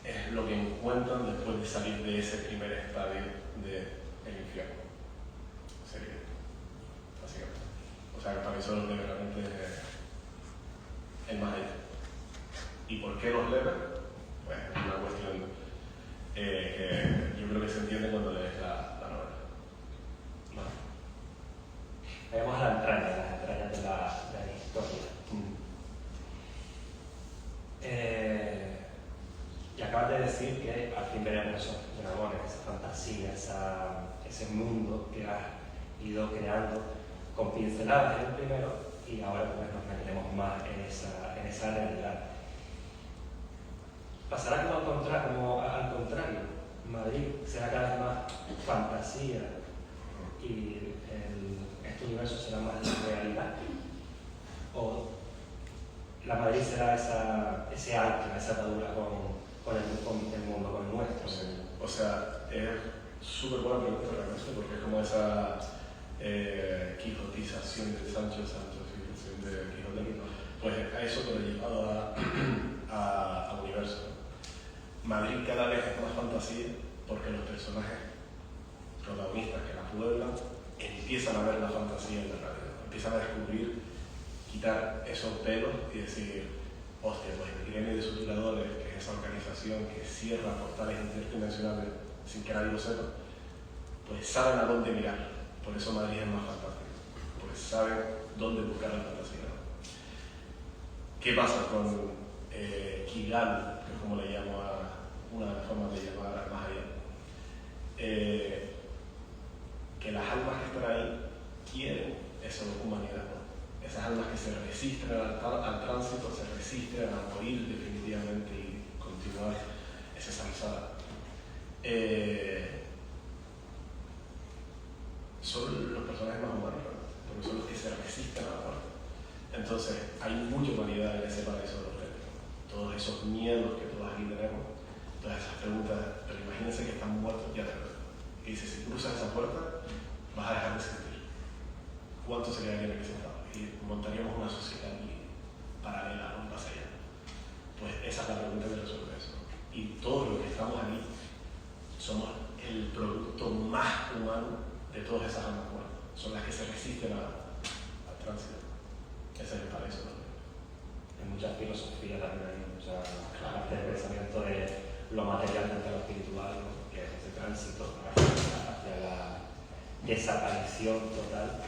es lo que encuentran después de salir de ese primer estadio del infierno. Sería, básicamente. O sea, el paraíso de los leves realmente es el más allá. ¿Y por qué los leves? Pues es una cuestión que yo creo que se entiende cuando lees la novela. Vale. Vayamos a las entrañas de la historia. Y acabas de decir que al fin veremos esos dragones, esa fantasía, ese mundo que has ido creando con pinceladas en el primero y ahora pues nos meteremos más en esa realidad. Pasará como al contrario, Madrid será cada vez más fantasía y este universo será más la realidad, o la Madrid será ese ancla, esa atadura con el mundo, con el nuestro. Sí. O sea, es súper buena pregunta realmente, porque es como esa quijotización de Sancho, de Quijote, pues a eso te lo he llevado a universo. Madrid cada vez es más fantasía porque los personajes protagonistas que la pueblan empiezan a ver la fantasía en la realidad, empiezan a descubrir, quitar esos velos y decir, hostia, pues el gremio de suturadores, que es esa organización que cierra portales interdimensionales sin que nadie lo sepa, pues saben a dónde mirar. Por eso Madrid es más fantástico, porque saben dónde buscar la fantasía. ¿Qué pasa con Kigal, que es como le llamo a una de las formas de llamar al más allá? Que las almas que están ahí quieren esa humanidad, ¿no? Esas almas que se resisten al tránsito, se resisten a morir definitivamente y continuar esa samsara. Son los personajes más humanos, ¿no? Porque son los que se resisten a la muerte. Entonces, hay mucha humanidad en ese paraíso de los retos. Todos esos miedos que todos aquí tenemos, todas esas preguntas, pero imagínense que están muertos, ya te lo digo. Y dice, si cruzas esa puerta, vas a dejar de sentir. ¿Cuánto se quedaría en ese estado? Y montaríamos una sociedad paralela, ¿no? Más allá. Pues esa es la pregunta que resuelve eso. Y todos los que estamos aquí somos el producto más humano de todas esas almas muertas. Son las que se resisten al tránsito. Ese es el paraíso, ¿no? Hay mucha filosofía también, o sea, parte del pensamiento de lo material frente a lo espiritual, ¿no? Que es ese tránsito hacia la desaparición total.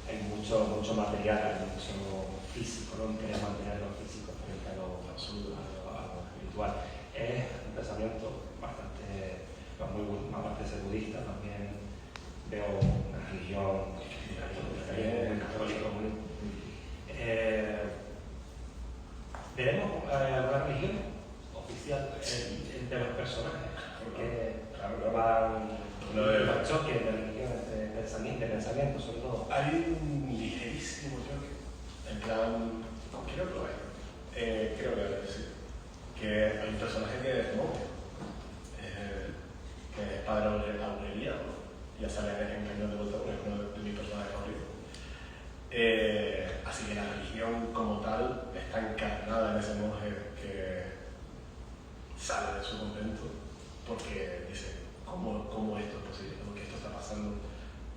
Hay mucho material, hay mucho físico, ¿no? Querer mantener lo físico frente a lo espiritual. Es un pensamiento bastante, aparte de ser budista, también veo una religión muy católica, ¿veremos alguna religión oficial de los personajes? Porque van un choque de religiones, de pensamiento sobre todo. Hay un ligerísimo choque, en plan, creo que lo hay, creo que sí, que hay un personaje que es monje, que es padre Aureliano, ya sale en Cañón de Voltaire, es uno de mis personajes favoritos. Así que la religión como tal está encarnada en ese monje que sale de su convento porque dice, ¿cómo esto es posible? ¿Cómo que esto está pasando?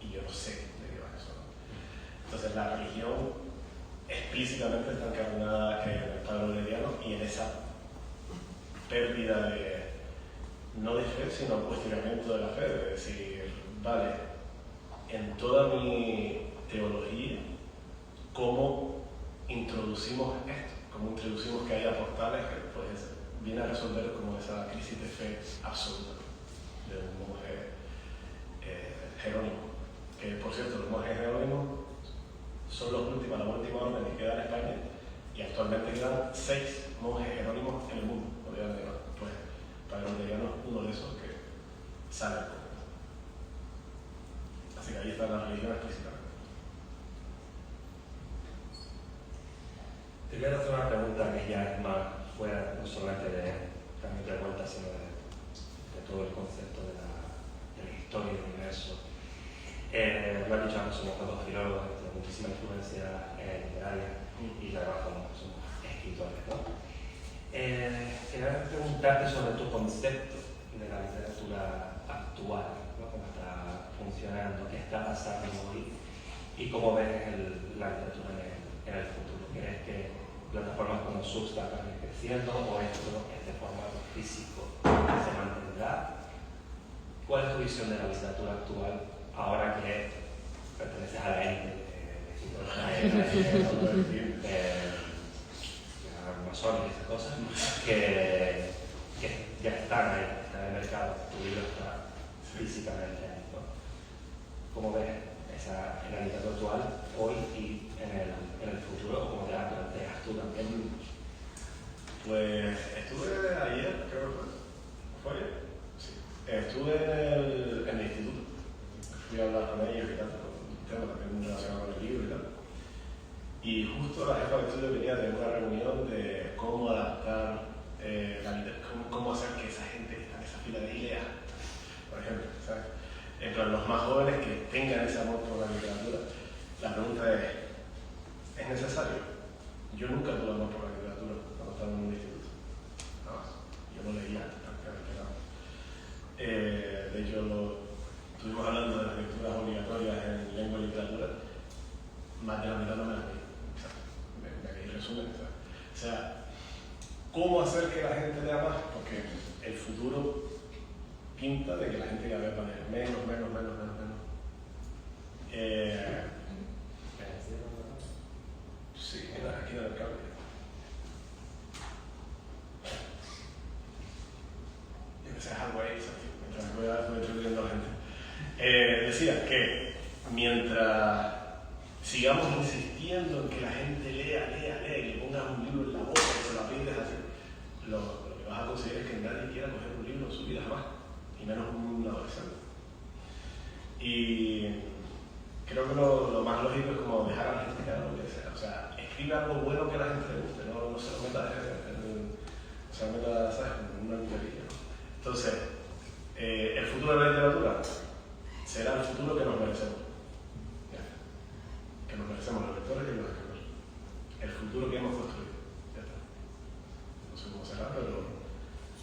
Y yo no sé de qué va eso, ¿no? Entonces la religión explícitamente está encarnada en el padre Aureliano y en esa pérdida de, no de fe, sino cuestionamiento de la fe, de decir, vale, en toda mi teología, ¿cómo introducimos esto? ¿Cómo introducimos que haya portales que pues, viene a resolver como esa crisis de fe absoluta de un monje jerónimo? Que por cierto, los monjes jerónimos son la última orden que queda en España y actualmente quedan 6 monjes jerónimos en el mundo. Pues Padre Aureliano es uno de esos que sale del convento. Así que ahí está la religión explícitamente. Te quiero hacer una pregunta que ya es más fuera no solamente de cambio de vuelta, sino de todo el concepto de la historia del universo. Lo has dicho antes, somos todos filólogos, tenemos muchísima influencia literaria y además somos escritores, ¿no? Quería preguntarte sobre tu concepto de la literatura actual, ¿no? Cómo está funcionando, qué está pasando hoy y cómo ves la literatura en el futuro. ¿Crees que plataformas como Substack van a ir creciendo o este formato físico se mantendrá? ¿Cuál es tu visión de la literatura actual ahora que perteneces a la élite de masones y esas cosas que ya están ahí, están en el mercado, tu libro está físicamente ahí, ¿no? ¿Cómo ves en la literatura actual hoy y en el futuro, o cómo te la planteas tú también? Pues estuve ayer, creo que fue ayer, sí. Estuve en el instituto, fui a hablar con ellos y tal, un tema también relacionado con el libro y tal. Y justo la jefa de estudio venía de una reunión de cómo adaptar cómo hacer que esa gente que está en esa fila de lea, por ejemplo, ¿sabes? En plan, los más jóvenes que tengan ese amor por la literatura, la pregunta ¿es necesario? Yo nunca tuve amor por la literatura cuando estaba en un instituto, nada más. Yo no leía prácticamente nada. De hecho, estuvimos hablando de las lecturas obligatorias en lengua y literatura, más de la mitad no me las leí. Me leí resumen. O sea, ¿cómo hacer que la gente lea más? Porque el futuro pinta de que la gente cada vez va a leer menos. Sí, aquí en el cable. Yo que sé, algo ahí, mientras voy introduciendo a la gente. Decía que mientras sigamos insistiendo en que la gente lea y le pongas un libro en la boca y se lo aprendes así, lo que vas a conseguir es que nadie quiera coger un libro en su vida jamás, y menos un adolescente. Y creo que lo más lógico es como dejar a la gente que haga lo que sea. O sea, escribe algo bueno que a la gente le guste, no se lo meta ¿sabes? En una librería. Entonces, el futuro de la literatura será el futuro que nos merecemos. Que nos merecemos los lectores y los escritores. El futuro que hemos construido. Ya está. No sé cómo será, pero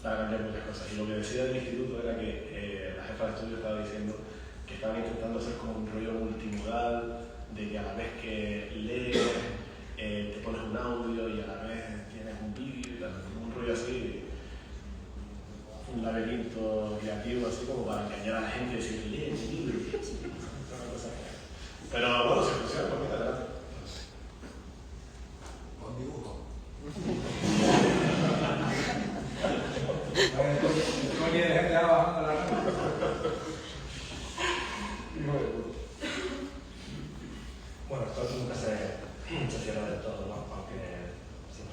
va a cambiar muchas cosas. Y lo que decía del instituto era que la jefa de estudio estaba diciendo que estaban intentando hacer como un rollo multimodal, de que a la vez que lees, te pones un audio y a la vez tienes un vídeo y tal, un rollo así, un laberinto creativo así como para engañar a la gente y decir, lee el libro. Pero bueno, si funciona, pues mira, adelante. Con dibujo. Coño de gente bajando la rama.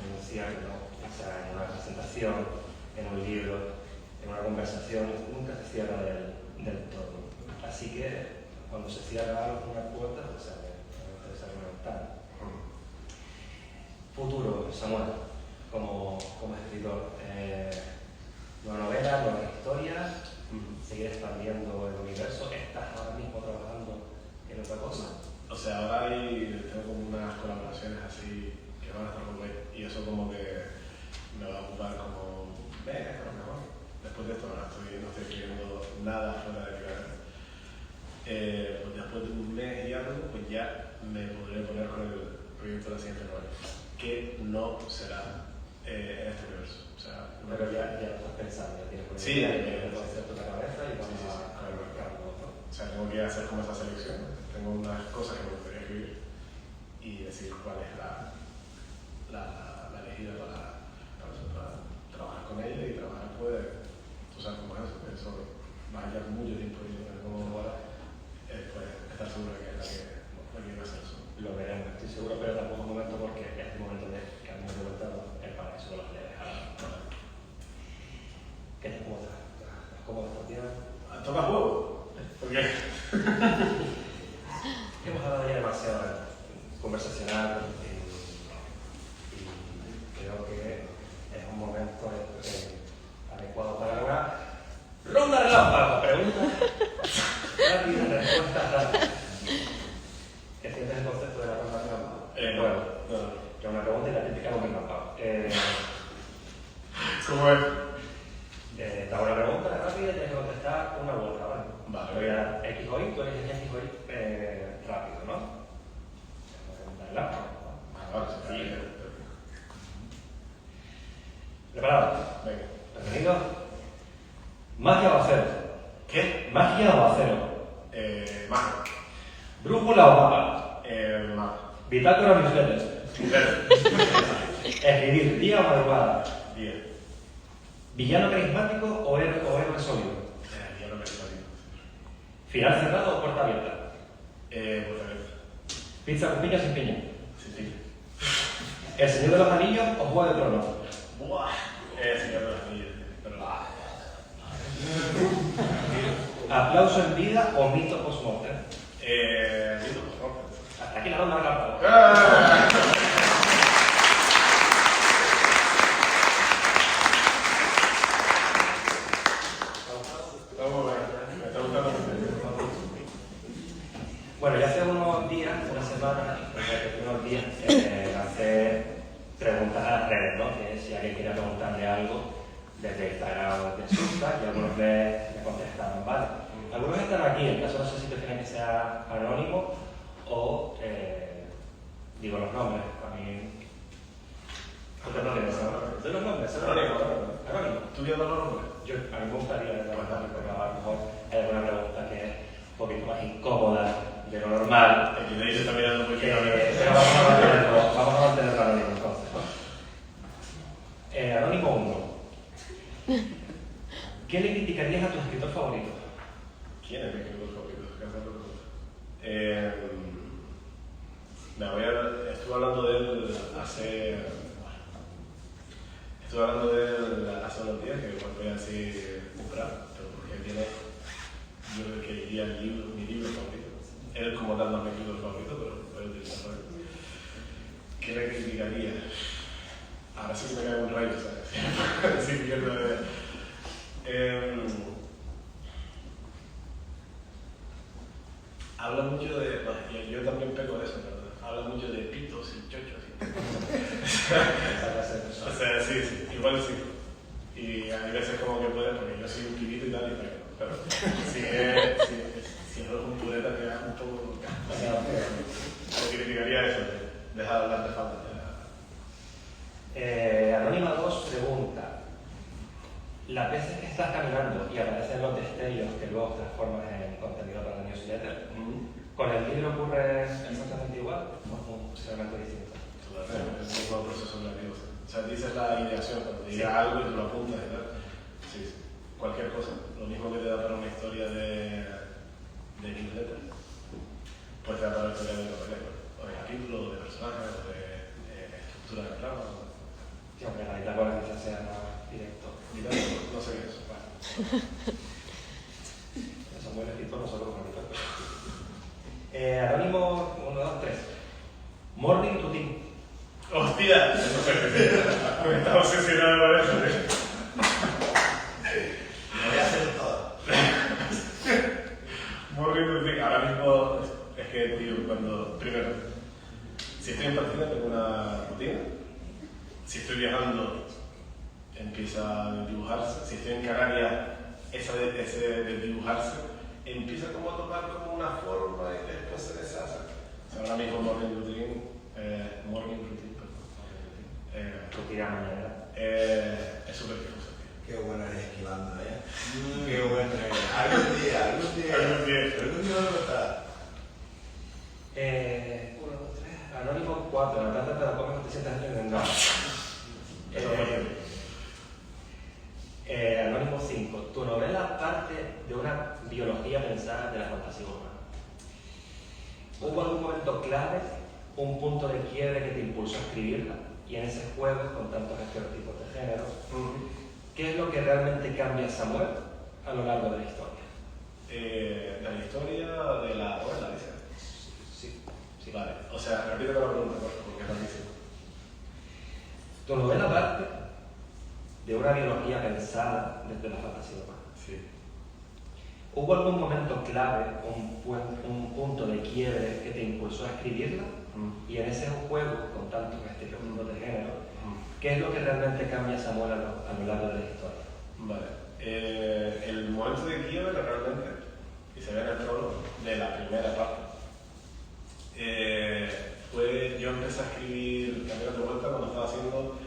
en un cierre, ¿no? O sea, en una presentación, en un libro, en una conversación, nunca se cierra del todo. Así que cuando se cierra algo con una puerta, pues se abre una ventana. Futuro, Samuel, como escritor. Nueva novela, nueva historia, seguir expandiendo el universo. ¿Estás ahora mismo trabajando en otra cosa? O sea, ahora tengo como unas colaboraciones así que van a estar muy bien y eso como que me va a ocupar como un mes a lo mejor. Después de esto no estoy escribiendo nada fuera de mi carrera. Pues después de un mes y algo, pues ya me podré poner con el proyecto de la siguiente novela, que no será en este universo. O sea, pero ya lo estás pensando, ya tienes una sí, idea, tienes el concepto en la cabeza y vamos a marcarlo, ¿no? O sea, tengo que hacer como esa selección. Tengo unas cosas que me gustaría escribir y decidir cuál es la elegida para trabajar con ella y trabajar pues, tú sabes cómo es eso va a llevar mucho tiempo y como ahora pues estar seguro de que es la que va a hacer eso. Lo veremos, estoy seguro, pero tampoco es un momento porque es el momento de que hemos preguntado el paraíso de los leves. ¿Qué tal? ¿Cómo estás? ¿Cómo estás, tío? ¿Toca juego? ¿Por qué? Hemos hablado ya demasiado conversacional y creo que es un momento adecuado para una ronda de lámparas. Preguntas rápidas, respuestas rápidas. ¿Qué sientes el concepto de la ronda de lámparas? Bueno, que es una pregunta y la típica con el lámpara. ¿Cómo es? Te hago una pregunta rápida y tienes que contestar una u otra, ¿vale? Vale. Te voy a dar X o Y, tú eliges X o Y rápido, ¿no? Es una pregunta de lámpara. Vale, sí. ¿Preparado? Venga. ¿Bienvenido? ¿Magia o acero? ¿Qué? ¿Magia o acero? Magia. ¿Brújula o mapa? Magia. ¿Bitácora o newsletter? ¿Escribir día o madrugada? Día. ¿Villano carismático o héroe sólido? Día no me está bien. ¿Final cerrado o puerta abierta? Pues a ver. ¿Pizza con piña o sin piña? Sí, sí. ¿El Señor de los Anillos o Juego de Tronos? Buah. Señor de los Anillos. Pero ¿Aplauso en vida o mito post-mortem? Mito, por favor. Hasta aquí la ronda de lámpara. Bueno, ya hace unos días, una semana, unos días, lancé preguntas a las redes, ¿no? Que si alguien quería preguntarle algo desde Instagram o desde Substack, y algunos me contestaron, ¿vale? Algunos están aquí, en caso no sé si prefieren que sea anónimo o digo los nombres. A mí. ¿Tú no quieres saber? ¿De los nombres? Anónimo. Anónimo. ¿Tú quieres dar los nombres? A mí me gustaría trabajar, porque a lo mejor hay alguna pregunta que es un poquito más incómoda de lo normal. El de ahí se está mirando muy bien. Pero vamos a mantenerlo anónimo entonces. Anónimo 1. ¿Qué le criticarías a tu escritor favorito? ¿Quién es mi escritor favorito? Estuve hablando de él hace unos días, que igual voy a decir comprar, pero porque tiene, yo creo que diría mi libro favorito. Él como tal no es mi escritor favorito, pero voy a utilizarlo. ¿Qué le criticaría? Ahora sí que me cae un rayo, ¿sabes? Sí, pierdo de idea. Habla mucho de. Yo también pego de eso, ¿verdad? Habla mucho de pitos y chochos. O sea, sí, igual sí. Y hay veces como que puede, porque yo soy un pibito y tal, pero si es un pureta que es un poco. Yo criticaría eso, dejar de hablar de falta. Anónima 2 pregunta. Las veces que estás caminando y aparecen los destellos que luego transformas en contenido para la newsletter, ¿con el libro ocurre exactamente igual o es un segmento distinto? Es un poco proceso creativo. O sea, dices la ideación, cuando te diga algo y tú lo apuntas y tal. Sí, cualquier cosa. Lo mismo que te da para una historia de newsletter, pues te da para una historia de novela, o de capítulo, o de personajes, o de estructura de trama. Sí, aunque la isla con quizás sea más directo. Directo, no sé qué es eso. Vale. Son buenos escritos, nosotros como escritores. Anónimo 1, 2, 3. Morning routine. ¡Hostia! Eso se me estaba obsesionado con eso, tío. Lo voy a hacer todo. Morning routine. Ahora mismo es que, tío, cuando. Primero, si estoy en partida tengo una rutina. Si estoy viajando, empieza a dibujarse. Si estoy en Canarias, ese de dibujarse empieza como a tomar como una forma y después se deshace. O sea, ahora mismo morning routine, Rutina mañana. es súper difuso, tío. Qué bueno eres esquivando, ¿eh? Qué bueno eres. Algún día va a pasar. 1, 2, 3. Anónimo 4. La plata te la comes cuando te sientas en el nada. Anónimo 5. Tu novela parte de una biología pensada de la fantasía humana. ¿Hubo algún momento clave, un punto de quiebre que te impulsó a escribirla? Y en ese juego, con tantos estereotipos de género, ¿qué es lo que realmente cambia a Samuel a lo largo de la historia? De la historia de la novela, dices. Sí. Vale, o sea, repíteme la pregunta, por favor, porque es rarísimo. Tu novela parte de una biología pensada desde la fantasía humana. Sí. ¿Hubo algún momento clave, un punto de quiebre que te impulsó a escribirla? Y en ese juego, con tantos estereotipos de género, ¿qué es lo que realmente cambia a Samuel a lo largo de la historia? Vale. El momento de quiebre realmente, y se ve en el prólogo de la primera parte, yo empecé a escribir Caminos de Vuelta cuando estaba haciendo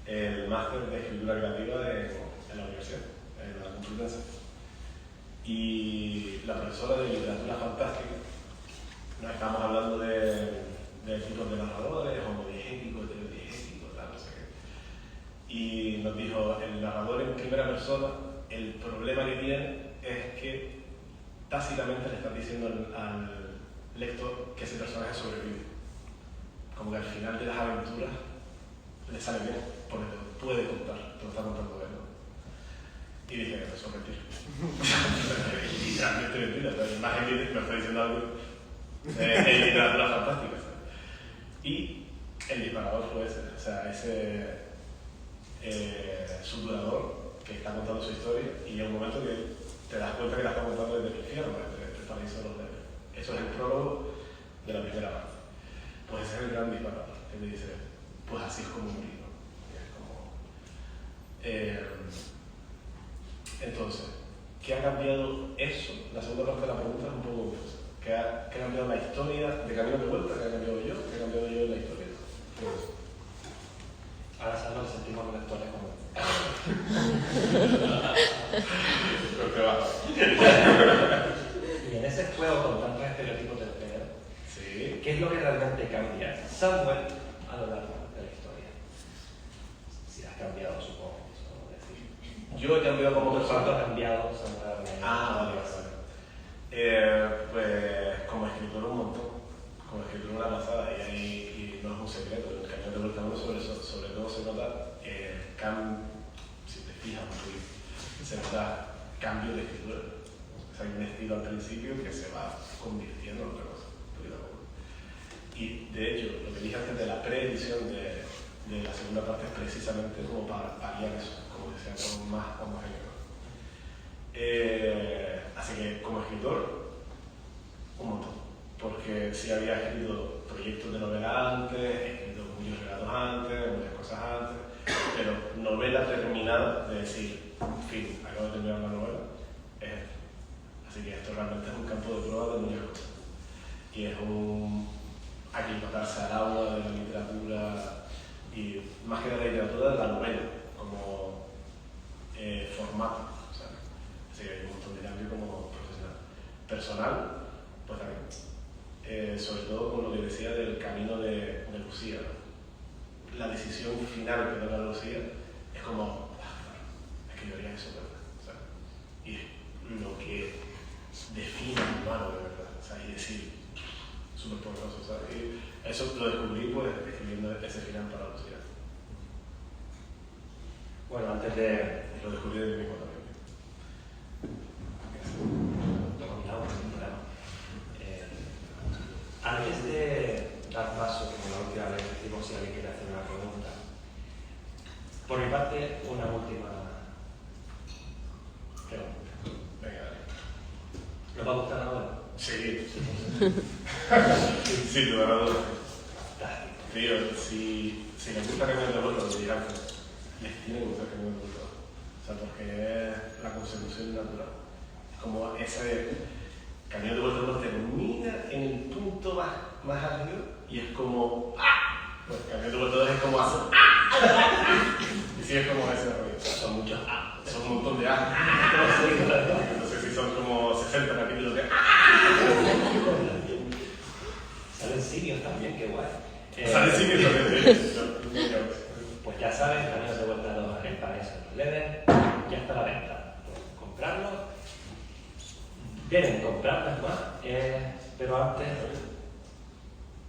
el máster de escritura creativa en la universidad, en la Complutense. Y la profesora de literatura fantástica, nos estábamos hablando de tipos de narradores, homodiegéticos, heterodiegéticos, tal, no sé qué. Y nos dijo, el narrador en primera persona, el problema que tiene es que tácitamente le están diciendo al lector que ese personaje sobrevive. Como que al final de las aventuras le sale bien, porque te lo puede contar, te lo está contando él, ¿no? Y dije, eso es mentira. Literalmente mentira, la imagen me está diciendo algo en literatura fantástica, ¿sabes? Y el disparador fue ese, o sea, ese suturador que está contando su historia y llega un momento que te das cuenta que la está contando desde el infierno, desde el paraíso de los dedos. Eso es el prólogo de la primera parte. Pues ese es el gran disparador, que te dice, pues así es como morir, ¿no? Es como... Entonces, ¿qué ha cambiado eso? La segunda parte de la pregunta es un poco confusa. ¿Qué ha cambiado la historia de Camino de Vuelta? ¿Qué ha cambiado yo? ¿Qué ha cambiado yo en la historia? Ahora sabes lo que sentimos los lectores como... Y en ese juego con tantos estereotipos de género, Sí. ¿qué es lo que realmente cambia Samuel a lo largo de la historia? Si has cambiado, supongo, eso decir. Yo he cambiado como ¿Cuánto persona. ha cambiado Samuel? Vale. Pues como escritor un montón. Como escritor una pasada y no es un secreto. El Camino de Vuelta 1 sobre todo se nota si te fijas un poquito, se nota cambio de escritura. O sea, hay un estilo al principio que se va convirtiendo en otra cosa. Y de hecho, lo que dije antes de la preedición de la segunda parte es precisamente como para paliar eso, como que sea todo más homogéneo. Así que como escritor, un montón. Porque sí había escrito proyectos de novela antes, he escrito muchos relatos antes, muchas cosas antes, pero novela terminada, de decir, en fin, acabo de terminar una novela, es esto. Así que esto realmente es un campo de prueba de muchas cosas. Y es un aclimatarse al aula de la literatura y más que de la literatura, de la novela, como formato. ¿Sabes? Así que hay un montón de cambio como profesional. Personal, pues también. Sobre todo con lo que decía del camino de Lucía, ¿no? La decisión final que toma Lucía es como, claro, es que yo haría eso, ¿verdad? ¿Sabes? Y es lo que define a un humano de verdad, ¿sabes? Y decir, súper poderoso, ¿sabes? Y eso lo descubrí pues escribiendo ese final para Lucía. Bueno, antes de... Lo descubrí de mí mismo también. Lo combinamos sin problema. Antes de dar paso, como la última vez decimos, si alguien quiere hacer una pregunta, por mi parte, una última pregunta. Venga. ¿Nos va a gustar ahora? Sí. Sí, tu ganador. Tío, si les gusta Camino de Vuelta, lo dirán. Les tiene que gustar Camino de Vuelta. O sea, porque es la consecución natural. Como ese Camino de Vuelta termina en el punto más álgido y es como ¡ah! Pues Camino de Vuelta es como hacer ¡ah! Y sí es como ese rollo. Son muchos ¡ah! Son un montón de ¡ah! No sé si son como 60 capítulos de ¡ah! Salen simios también, qué guay. Salen simios también, Pues ya saben, Camino de Vuelta 2 en Paraíso en Leder, ya está a la venta. Pueden comprarlo. Quieren comprarlas más, pero antes,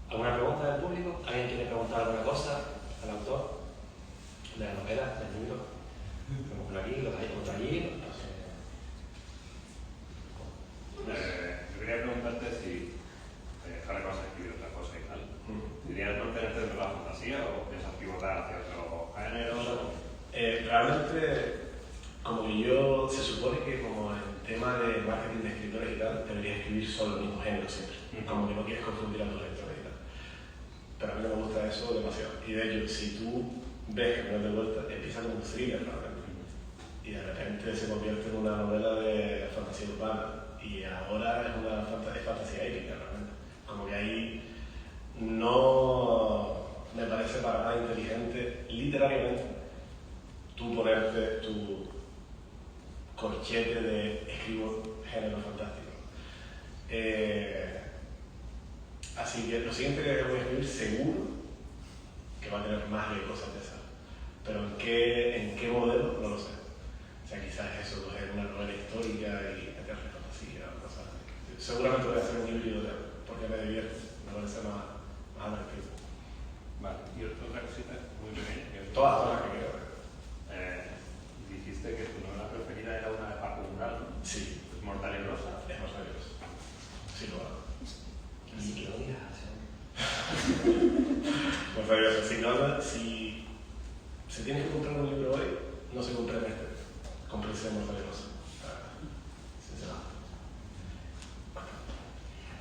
¿alguna pregunta del público? ¿Alguien quiere preguntar alguna cosa al autor de la novela, del libro? Tenemos uno aquí, los hay otro allí. Yo quería preguntarte si ahora que vas a escribir otra cosa y tal, ¿dirías mantenerte dentro de la fantasía o piensas pivotar hacia otro género? Realmente, como yo, se supone que como el tema de marketing de escritores y tal, deberías escribir solo el mismo género siempre, como que no quieres confundir a tus lectores y tal. Pero a mí no me gusta eso demasiado. Y de hecho, si tú ves que no de vuelta, empieza como un thriller realmente. Y de repente se convierte en una novela de fantasía urbana. Y ahora es una fantasía épica realmente. Como que ahí no me parece para nada inteligente, literariamente, tú ponerte tu corchete de escribo género fantástico. Así que lo siguiente que voy a escribir seguro que va a tener más de cosas de esas. Pero en qué modelo no lo sé. O sea, quizás eso es una novela histórica y meterle fantasía o cosas así. Seguramente voy a hacer un híbrido de porque me divierte, me parece más atractivo. Vale, y otra cosita muy pequeña. Todas las que quiero ver. Dijiste que tu novela preferida era una de Paco Umbral, ¿no? Sí. ¿Es Mortal y Rosa? Es más nervioso. Sí, lo hago. Ni que lo digas, Mortal y Rosa. Si se tiene que comprar un libro hoy, no se compre este. Cómprese Mortal y Rosa. Sinceramente.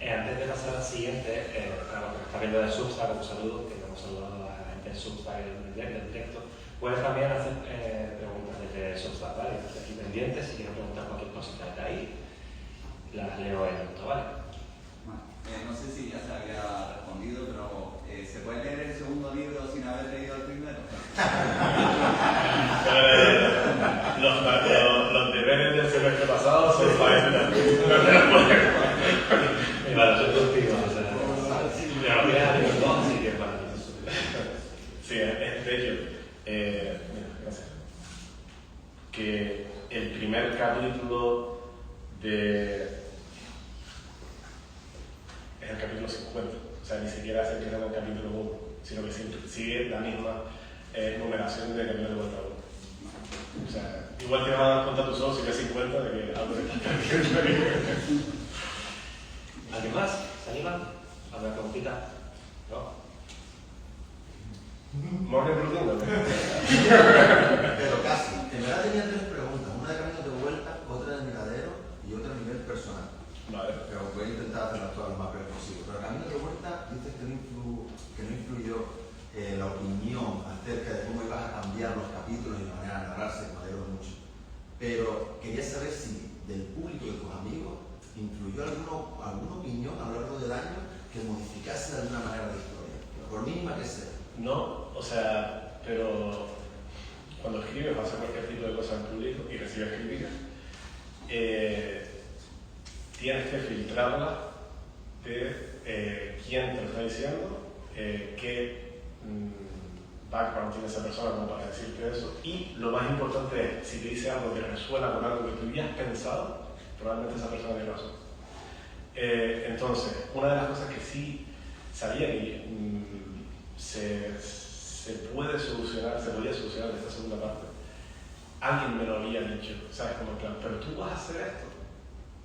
Antes de pasar al siguiente, para los que está viendo de Substack, un saludo, que hemos saludado a la gente de Substack del directo. Puedes también hacer preguntas desde Substack, ¿vale? Estoy aquí pendientes, si quieren preguntar cualquier cosita de ahí, las leo en el ¿vale? No sé si ya se había respondido, pero ¿se puede leer el segundo libro sin haber leído el primero? Los deberes del semestre pasado son para este también. Vale, soy contigo, o sea, me lo voy a leer dos, así que para ti. Sí, es bello. Mira, gracias. Que el primer capítulo es el capítulo 50. O sea, ni siquiera se empieza en el capítulo 1, sino que sigue la misma numeración de Camino de Vuelta 1. O sea, igual te vas a dar cuenta tú solo si ves 50 de que algo de ¿Alguien más? ¿Se animan? ¿Alguna preguntita? ¿No? Morgan Brutingo. Pero casi. En verdad tenía tres preguntas. Una de Camino de Vuelta, otra de Miradero y otra a nivel personal. Vale. Pero voy a intentar hacerlas todas lo más breve posible. Pero Camino de Vuelta dices que no influyó la opinión acerca de cómo ibas a cambiar los capítulos y la manera de narrarse, me alegro mucho. Pero quería saber si del público y de tus amigos influyó alguna opinión a lo largo del año que modificase de alguna manera la historia, por mínima que sea. No, o sea, pero cuando escribes o haces cualquier tipo de cosa en público y recibes críticas, tienes que filtrarla de quién te lo está diciendo, qué background tiene esa persona como para decirte eso, y lo más importante es, si te dice algo que resuena con algo que tú ya has pensado, probablemente esa persona tiene razón. Entonces, una de las cosas que sí sabía que se podía solucionar en esta segunda parte, alguien me lo había dicho, ¿sabes? Como en plan, pero tú vas a hacer esto.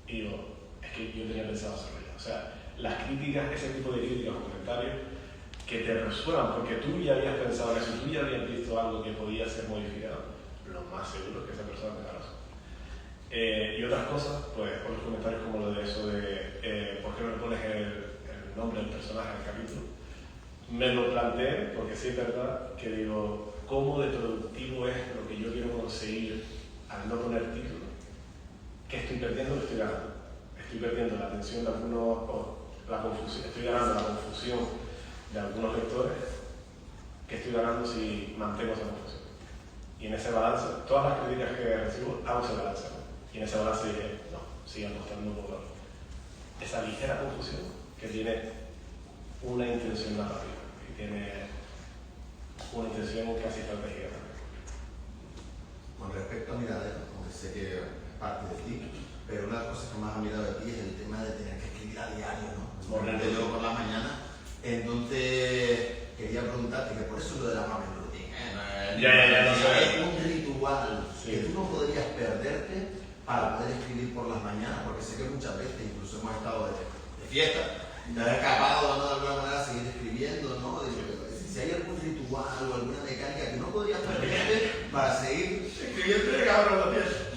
Y digo, es que yo tenía pensado hacerlo ya. O sea, las críticas, ese tipo de críticas o comentarios que te resuenan porque tú ya habías pensado en eso, tú ya habías visto algo que podía ser modificado, lo más seguro es que esa persona tenga razón. Y otras cosas, pues otros comentarios como lo de eso de ¿por qué no le pones el nombre del personaje en el capítulo? Me lo planteé porque sí es verdad que digo, ¿cómo de productivo es lo que yo quiero conseguir al no poner título? ¿Qué estoy perdiendo? Lo estoy ganando. Estoy perdiendo la atención de algunos, o la confusión, estoy ganando la confusión de algunos lectores. ¿Qué estoy ganando si mantengo esa confusión? Y en ese balance, todas las críticas que recibo, hago ese balance. Y en ese balance dije, no, sigue apostando por esa ligera confusión que tiene una intención narrativa, que tiene una intención casi estratégica también. Con respecto a Miradero, aunque sé que es parte de ti, pero una de las cosas que más ha mirado de ti es el tema de tener que escribir a diario, ¿no? Yo por la mañana. Entonces, quería preguntarte, que por eso lo de la morning routine, No sé. es un ritual Sí. que tú no podrías perderte para poder escribir por las mañanas, porque sé que muchas veces incluso hemos estado de fiesta, y te has escapado, ¿no? De alguna manera a seguir escribiendo, ¿no? Si hay algún ritual o alguna mecánica que no podrías perderte para seguir escribiendo, cabrón, la fiesta.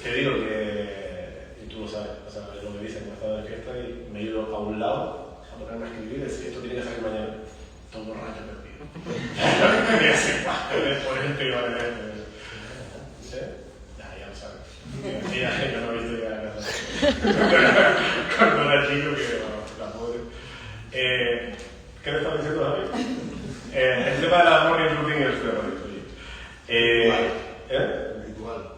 Te digo que, y tú lo sabes, o sea, lo que dicen, que he estado de fiesta y me he ido a un lado a ponerme a escribir y decir, esto tiene que salir mañana. Todo borracho perdido. Por ejemplo, iba a leer. Ya lo sabes. Ya, yo no he visto llegar a casa. Cuando era chico, que la pobre. ¿Qué le estaba diciendo, David? El tema de la morning routine y el favorito.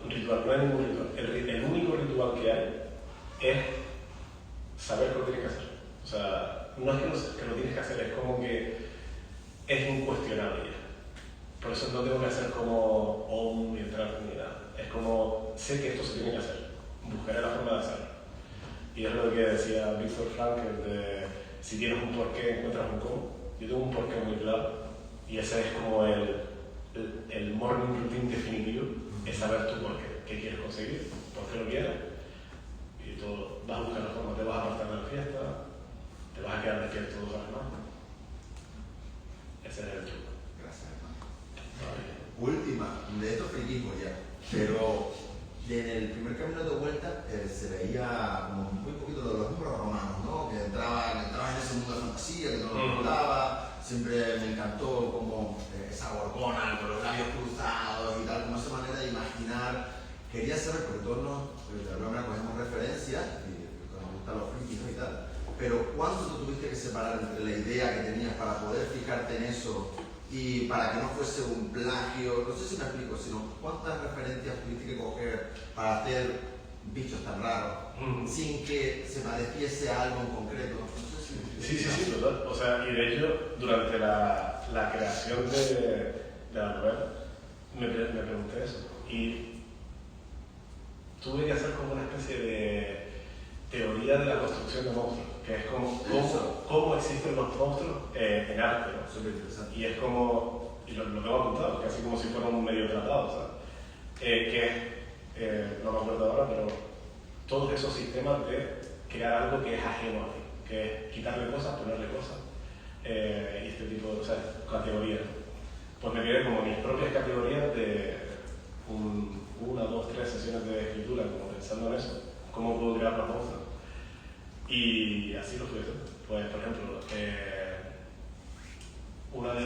Un ritual, no hay ningún ritual. El único ritual que hay es saber que lo tienes que hacer. O sea, no es que lo tienes que hacer, es como que es incuestionable ya. Por eso no tengo que hacer como OM y entrar ni nada. Es como, sé que esto se tiene que hacer, buscaré la forma de hacerlo. Y es lo que decía Viktor Frankl de si tienes un porqué, encuentras un cómo. Yo tengo un porqué muy claro y ese es como el morning routine definitivo, es saber tú por qué quieres conseguir, por qué lo quieres, y todo, vas a buscar la forma, te vas a apartar de la fiesta, te vas a quedar despierto 2 horas más. Ese es el truco. Gracias, hermano. Última, de estos friquismos ya, pero en el primer camino de vuelta se veía como muy poquito de los números romanos, ¿no? Que entraban en ese mundo de fantasía, que no lo hablaba. Siempre me encantó como esa gorgona con los labios cruzados y tal, como esa manera de imaginar. Quería saber, porque todos de alguna manera cogemos referencias, y nos gustan los frikis, ¿no? Y tal, pero ¿cuánto tú tuviste que separar entre la idea que tenías para poder fijarte en eso y para que no fuese un plagio? No sé si me explico, sino cuántas referencias tuviste que coger para hacer bichos tan raros sin que se pareciese a algo en concreto. Sí, total. O sea, y de hecho, durante la creación de la novela, me pregunté eso. Y tuve que hacer como una especie de teoría de la construcción de monstruos, que es como cómo existen los monstruos en arte, ¿no? Súper interesante. Y es como, y lo tengo apuntado, casi como si fuera un medio tratado, ¿sabes? No me acuerdo ahora, pero todos esos sistemas de crear algo que es ajeno a ti, que es quitarle cosas, ponerle cosas, y este tipo de categorías. Pues me quedé como mis propias categorías de 1, 2, 3 sesiones de escritura, como pensando en eso, cómo puedo crear los monstruos. Y así lo fui haciendo. Pues, por ejemplo, una de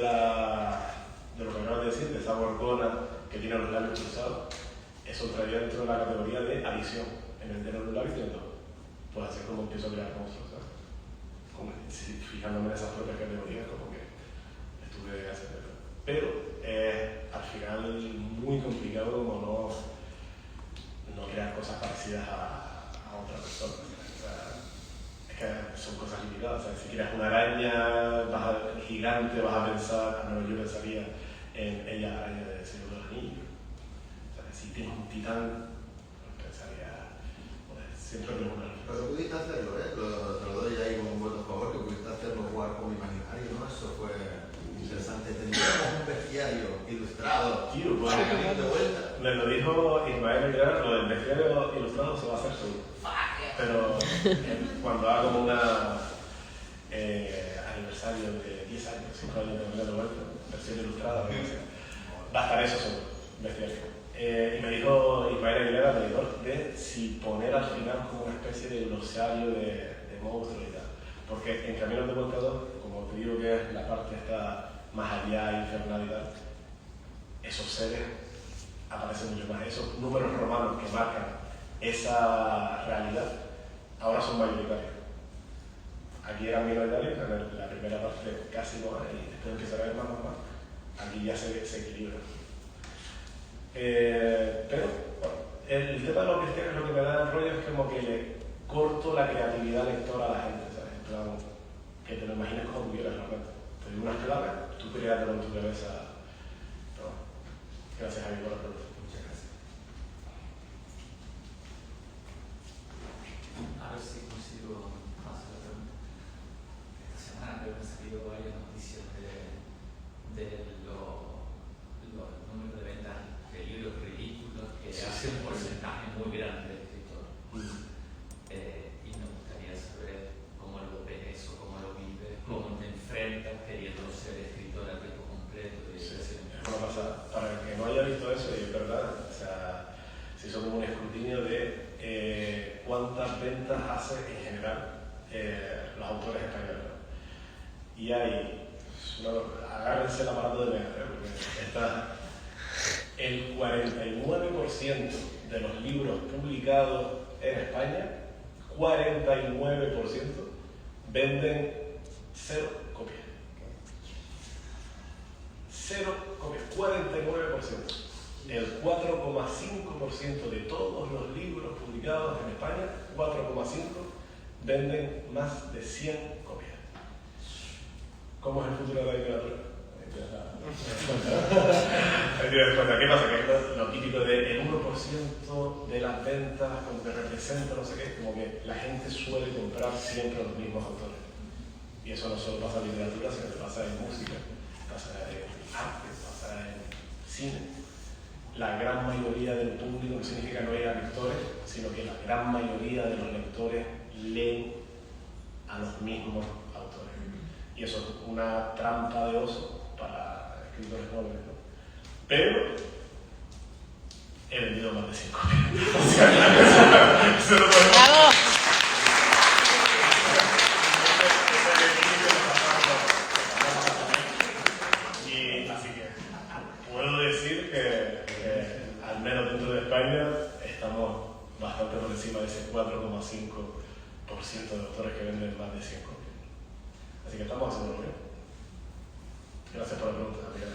lo que acabas de decir, de esa gorgona que tiene los labios cruzados, eso traía dentro de la categoría de adición. En vez de tener los labios, tiene todo. Pues así es como empiezo a crear monstruos, ¿sabes? Como, fijándome en esas propias categorías, como que estuve haciendo. Pero al final muy complicado como no crear cosas parecidas a otra persona. O sea, es que son cosas limitadas. O sea, si creas una araña gigante, vas a pensar, al menos yo pensaría en ella araña de Señor de los Anillos. O sea, si tienes un titán, pensaría, pues, siempre es una. Pero pudiste hacerlo, te lo doy ahí como un voto a favor, que pudiste hacerlo jugar como imaginario, ¿no? Eso fue interesante. ilustrado. Tío, pues, Para camino de vuelta. me lo dijo Ismael Aguilar, lo del bestiario ilustrado se va a hacer seguro. Pero cuando haga como una aniversario de 10 años, 5 años de camino de vuelta, versión ilustrada, va a estar eso seguro, bestiario. Y me dijo Ismael Aguilera, el editor, de si poner al final como una especie de glosario de monstruos y tal. Porque en Caminos de Vuelta 2, como te digo que es la parte esta más allá, infernal y tal, esos seres aparecen mucho más. Esos números romanos que marcan esa realidad ahora son mayoritarios. Aquí eran minoritarios, en la primera parte casi no hay, y después empieza a haber más. Aquí ya se equilibra. Pero bueno, el tema de los cristianos lo que me da el rollo es como que le corto la creatividad lectora a la gente, ¿sabes? En plan, que te lo imagines como tú quieras realmente. Te doy unas claves, tú creas en tu cabeza. Pero, gracias a mí por la pregunta. Muchas gracias. A ver si consigo hacer la pregunta. Esta semana creo que han salido varias noticias de los números de ventas de libros ridículos que hace un porcentaje muy grande de escritores. Y me gustaría saber cómo lo ves eso, cómo lo vives, cómo te enfrentas queriendo ser escritor a tiempo completo. Para el que no haya visto eso, y es verdad, o sea, se hizo como un escrutinio de cuántas ventas hace en general los autores españoles. Y hay, agárrense el aparato de media, porque está el 49% de los libros publicados en España, 49% venden 0 copias. 0 copias, 49%. El 4,5% de todos los libros publicados en España, 4,5%, venden más de 100 copias. ¿Cómo es el futuro de la literatura? ¿Qué pasa? Que lo típico del 1% de las ventas como que representa no sé qué, como que la gente suele comprar siempre los mismos autores. Y eso no solo pasa en literatura, sino que pasa en música, pasa en arte, pasa en cine. La gran mayoría del público no significa no haya lectores, sino que la gran mayoría de los lectores leen a los mismos autores. Y eso es una trampa de oso para escritores jóvenes, ¿no? Pero he vendido más de 100 copias. Eso lo podemos... ¡Bravo! Y así que puedo decir que al menos dentro de España estamos bastante por encima de ese 4,5% de autores que venden más de 100 copias. Así que estamos haciendo bien. Gracias por la pregunta, amiga.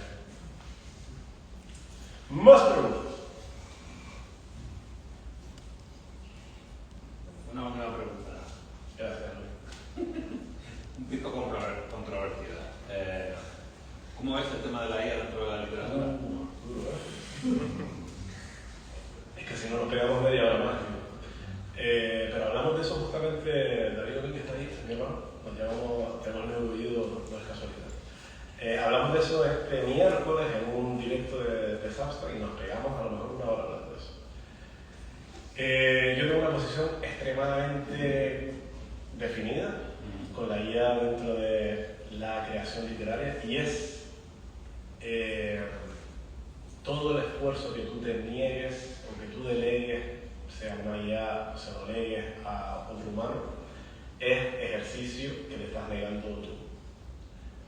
Más preguntas. Una nueva pregunta. Gracias, Luis. Un poquito controvertida. ¿Cómo ves el tema de la IA dentro de la literatura? Es que si no nos pegamos media hora más. Pero hablamos de eso justamente, Darío, que está ahí, mi hermano. Nos llamamos, tenemos el mismo apellido, no es casualidad. Hablamos de eso este miércoles en un directo de Substack y nos pegamos a lo mejor una hora hablando de eso. Yo tengo una posición extremadamente definida con la IA dentro de la creación literaria y es todo el esfuerzo que tú te niegues o que tú delegues, sea una IA o se lo delegues a otro humano, es ejercicio que le estás negando tú,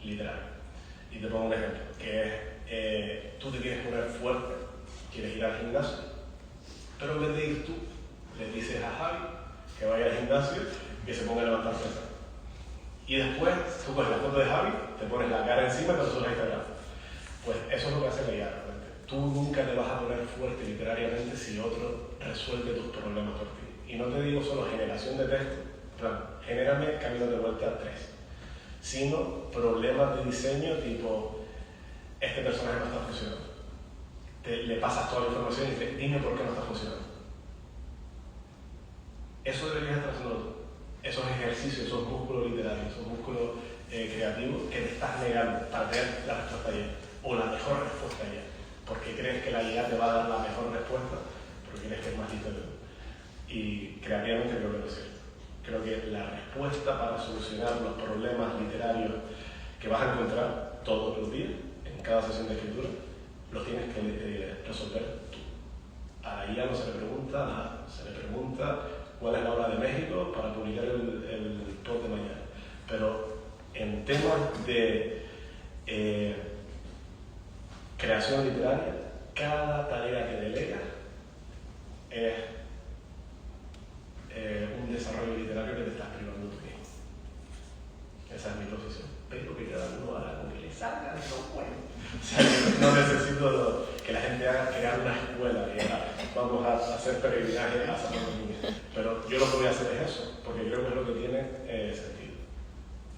literario. Y te pongo un ejemplo, que es, tú te quieres poner fuerte, quieres ir al gimnasio, pero en vez de ir tú, le dices a Javi que vaya al gimnasio y que se ponga a levantar pesas. Y después, tú coges la foto de Javi, te pones la cara encima y te lo subes a Instagram. Pues eso es lo que hace la IA realmente. Tú nunca te vas a poner fuerte literariamente si otro resuelve tus problemas por ti. Y no te digo solo generación de texto, en plan, genérame Caminos de Vuelta 3, sino problemas de diseño tipo, este personaje no está funcionando. Le pasas toda la información y dices, dime por qué no está funcionando. Eso deberías estar haciendo tú. Esos ejercicios, esos músculos literarios, esos músculos creativos que te estás negando para tener la respuesta ahí. o la mejor respuesta a ella, porque crees que la IA te va a dar la mejor respuesta, porque crees que es más listo que tú. Y creativamente creo que no es cierto. Creo que la respuesta para solucionar los problemas literarios que vas a encontrar todos los días, en cada sesión de escritura, los tienes que resolver tú. A la IA no se le pregunta nada, se le pregunta cuál es la hora de México para publicar el post de mañana. Pero en temas de creación literaria, cada tarea que delegas es un desarrollo literario que te estás privando tú mismo. Esa es mi posición. Pero que cada uno haga lo que le salga de los buenos. O sea, no necesito que la gente haga crear una escuela que vamos a hacer peregrinaje a Santo Domingo. Pero yo lo que voy a hacer es eso, porque creo que es lo que tiene sentido.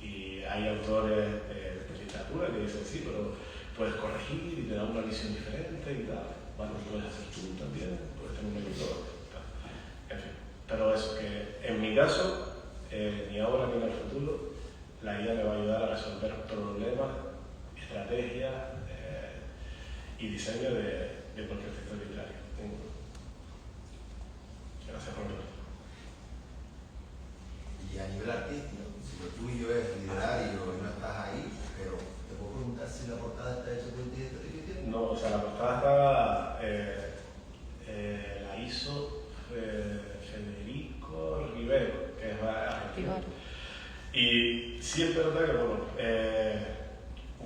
Y hay autores de literatura que dicen sí, pero puedes corregir y te da una visión diferente y tal. Bueno, puedes hacer tú también, puedes tener un editor. En fin. Pero eso, que en mi caso, ni ahora ni en el futuro, la IA me va a ayudar a resolver problemas, estrategias y diseño de cualquier sector literario. Gracias por verlo. Y a nivel artístico, si lo tuyo es literario y no estás ahí, pero te puedo preguntar si la portada está hecha por inteligencia artificial. No, o sea, la portada la hizo Federico Rivero, que es argentino. Y sí es verdad que, bueno,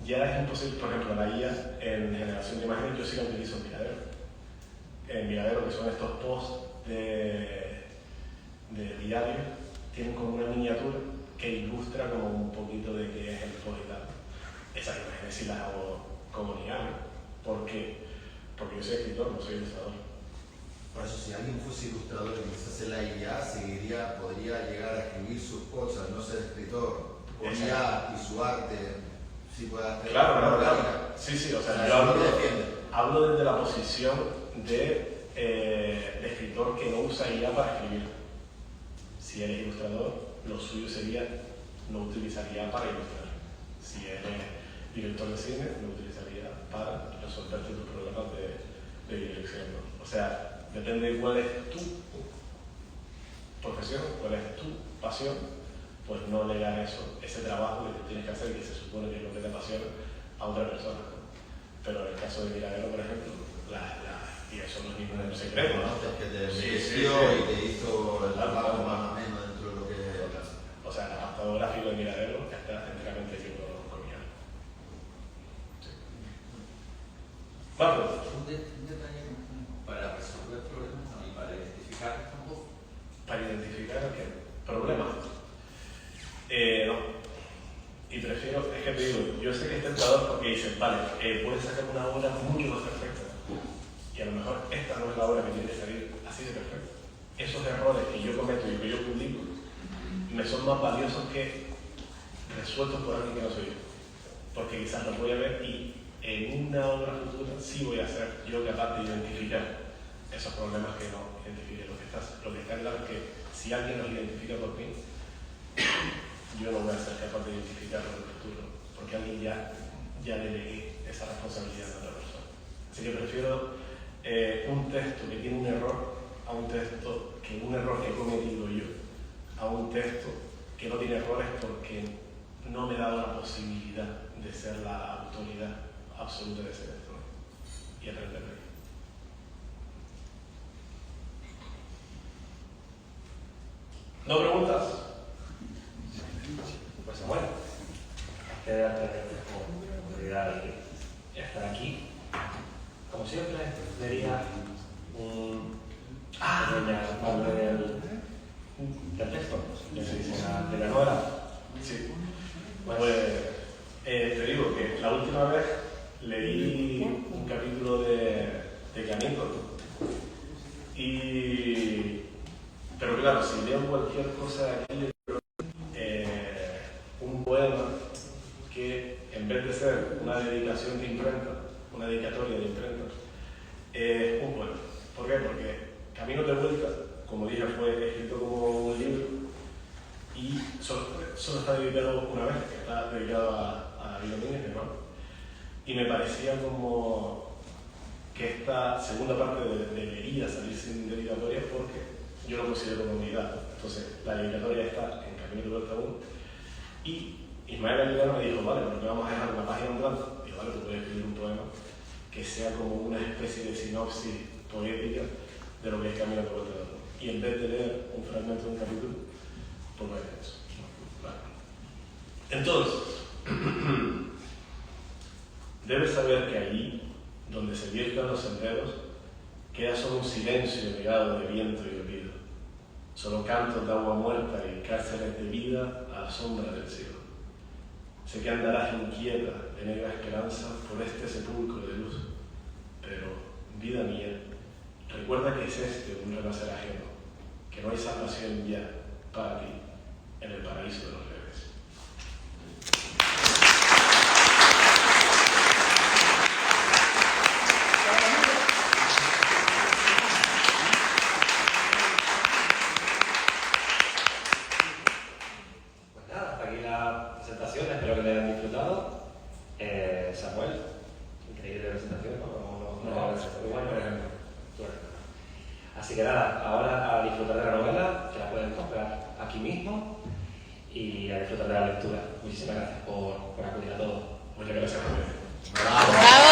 ya es imposible, por ejemplo, la IA en generación de imágenes, yo sí la utilizo en Miradero. En Miradero, que son estos posts de diario, tienen como una miniatura que ilustra como un poquito de qué es el post y tal. Esas imágenes sí las hago como IA, ¿por qué? Porque yo soy escritor, no soy ilustrador. Por eso, si alguien fuese ilustrador y quisiese la IA, podría llegar a escribir sus cosas, no ser escritor, y su arte, si puede hacer. Claro. Sí, o sea, yo hablo desde la posición de escritor que no usa IA para escribir. Si eres ilustrador, lo suyo sería no utilizar IA para ilustrar. Si eres director de cine, lo utilizaría para resolver tus problemas de dirección. O sea, depende de cuál es tu profesión, cuál es tu pasión, pues no legar ese trabajo que tienes que hacer, que se supone que es lo que te apasiona, a otra persona. Pero en el caso de Miradero, por ejemplo, y eso no es ningún secreto, ¿no? Que te vistió y te hizo el trabajo más o menos dentro de lo que es. O sea, el apartado gráfico de Miradero está enteramente hecho con IA. Sí. Marcos. Un detalle para resolver problemas y para identificar tampoco. ¿Para identificar qué? ¿Problemas? No. Y prefiero, es que te digo, yo sé que es tentador porque dices, vale, puedes sacar una obra mucho más perfecta. Y a lo mejor esta no es la obra que tiene que salir así de perfecta. Esos errores que yo cometo y que yo publico me son más valiosos que resueltos por alguien que no soy yo. Porque quizás los voy a ver y en una obra futura sí voy a ser yo capaz de identificar esos problemas que no identifique. Lo que está claro es que si alguien los identifica por mí, yo no voy a ser capaz de identificarlo en el futuro, porque alguien ya delegué esa responsabilidad a otra persona. Así que prefiero un texto que tiene un error a un texto que un error que he cometido yo, a un texto que no tiene errores porque no me he dado la posibilidad de ser la autoridad absoluta de ese texto, ¿no? Y aprender de ello. ¿No preguntas? Pues bueno, quedarte como comodidad y estar aquí. Como siempre, sería un pequeña parte del texto, de la novela. Sí. Pues, Te digo que la última vez leí un capítulo de Canito pero claro, si leo cualquier cosa de aquí, un poema que en vez de ser una dedicación de imprenta, una dedicatoria de imprenta, es un poema. ¿Por qué? Porque Camino de Vuelta, como dije, fue escrito como un libro y solo está dedicado una vez, que está dedicado a David Domínguez, mi hermano. y me parecía como que esta segunda parte debería salir sin dedicatoria porque yo lo considero como unidad. Entonces, la dedicatoria está en Camino de Vuelta 1 y Ismael Aguilera me dijo, vale, pero vamos a dejar una página en blanco. Digo, vale, tú puedes escribir un poema que sea como una especie de sinopsis poética de lo que es Camino de Vuelta 1. Y en vez de leer un fragmento de un capítulo, pues voy a leer eso. Vale. Entonces, debes saber que allí, donde se viertan los senderos, queda solo un silencio negado de viento y olvido, solo cantos de agua muerta y cárceles de vida a la sombra del cielo. Sé que andarás inquieta de negra esperanza por este sepulcro de luz, pero, vida mía, recuerda que es este un renacer ajeno, que no hay salvación ya para ti en el paraíso de los reyes. Espero que le hayan disfrutado. Samuel, increíble presentación, ¿no? Muy bueno, por ejemplo. Así que nada, ahora a disfrutar de la novela, que la pueden comprar aquí mismo, y a disfrutar de la lectura. Muchísimas gracias por acudir a todos. Muchas gracias. ¡Bravo!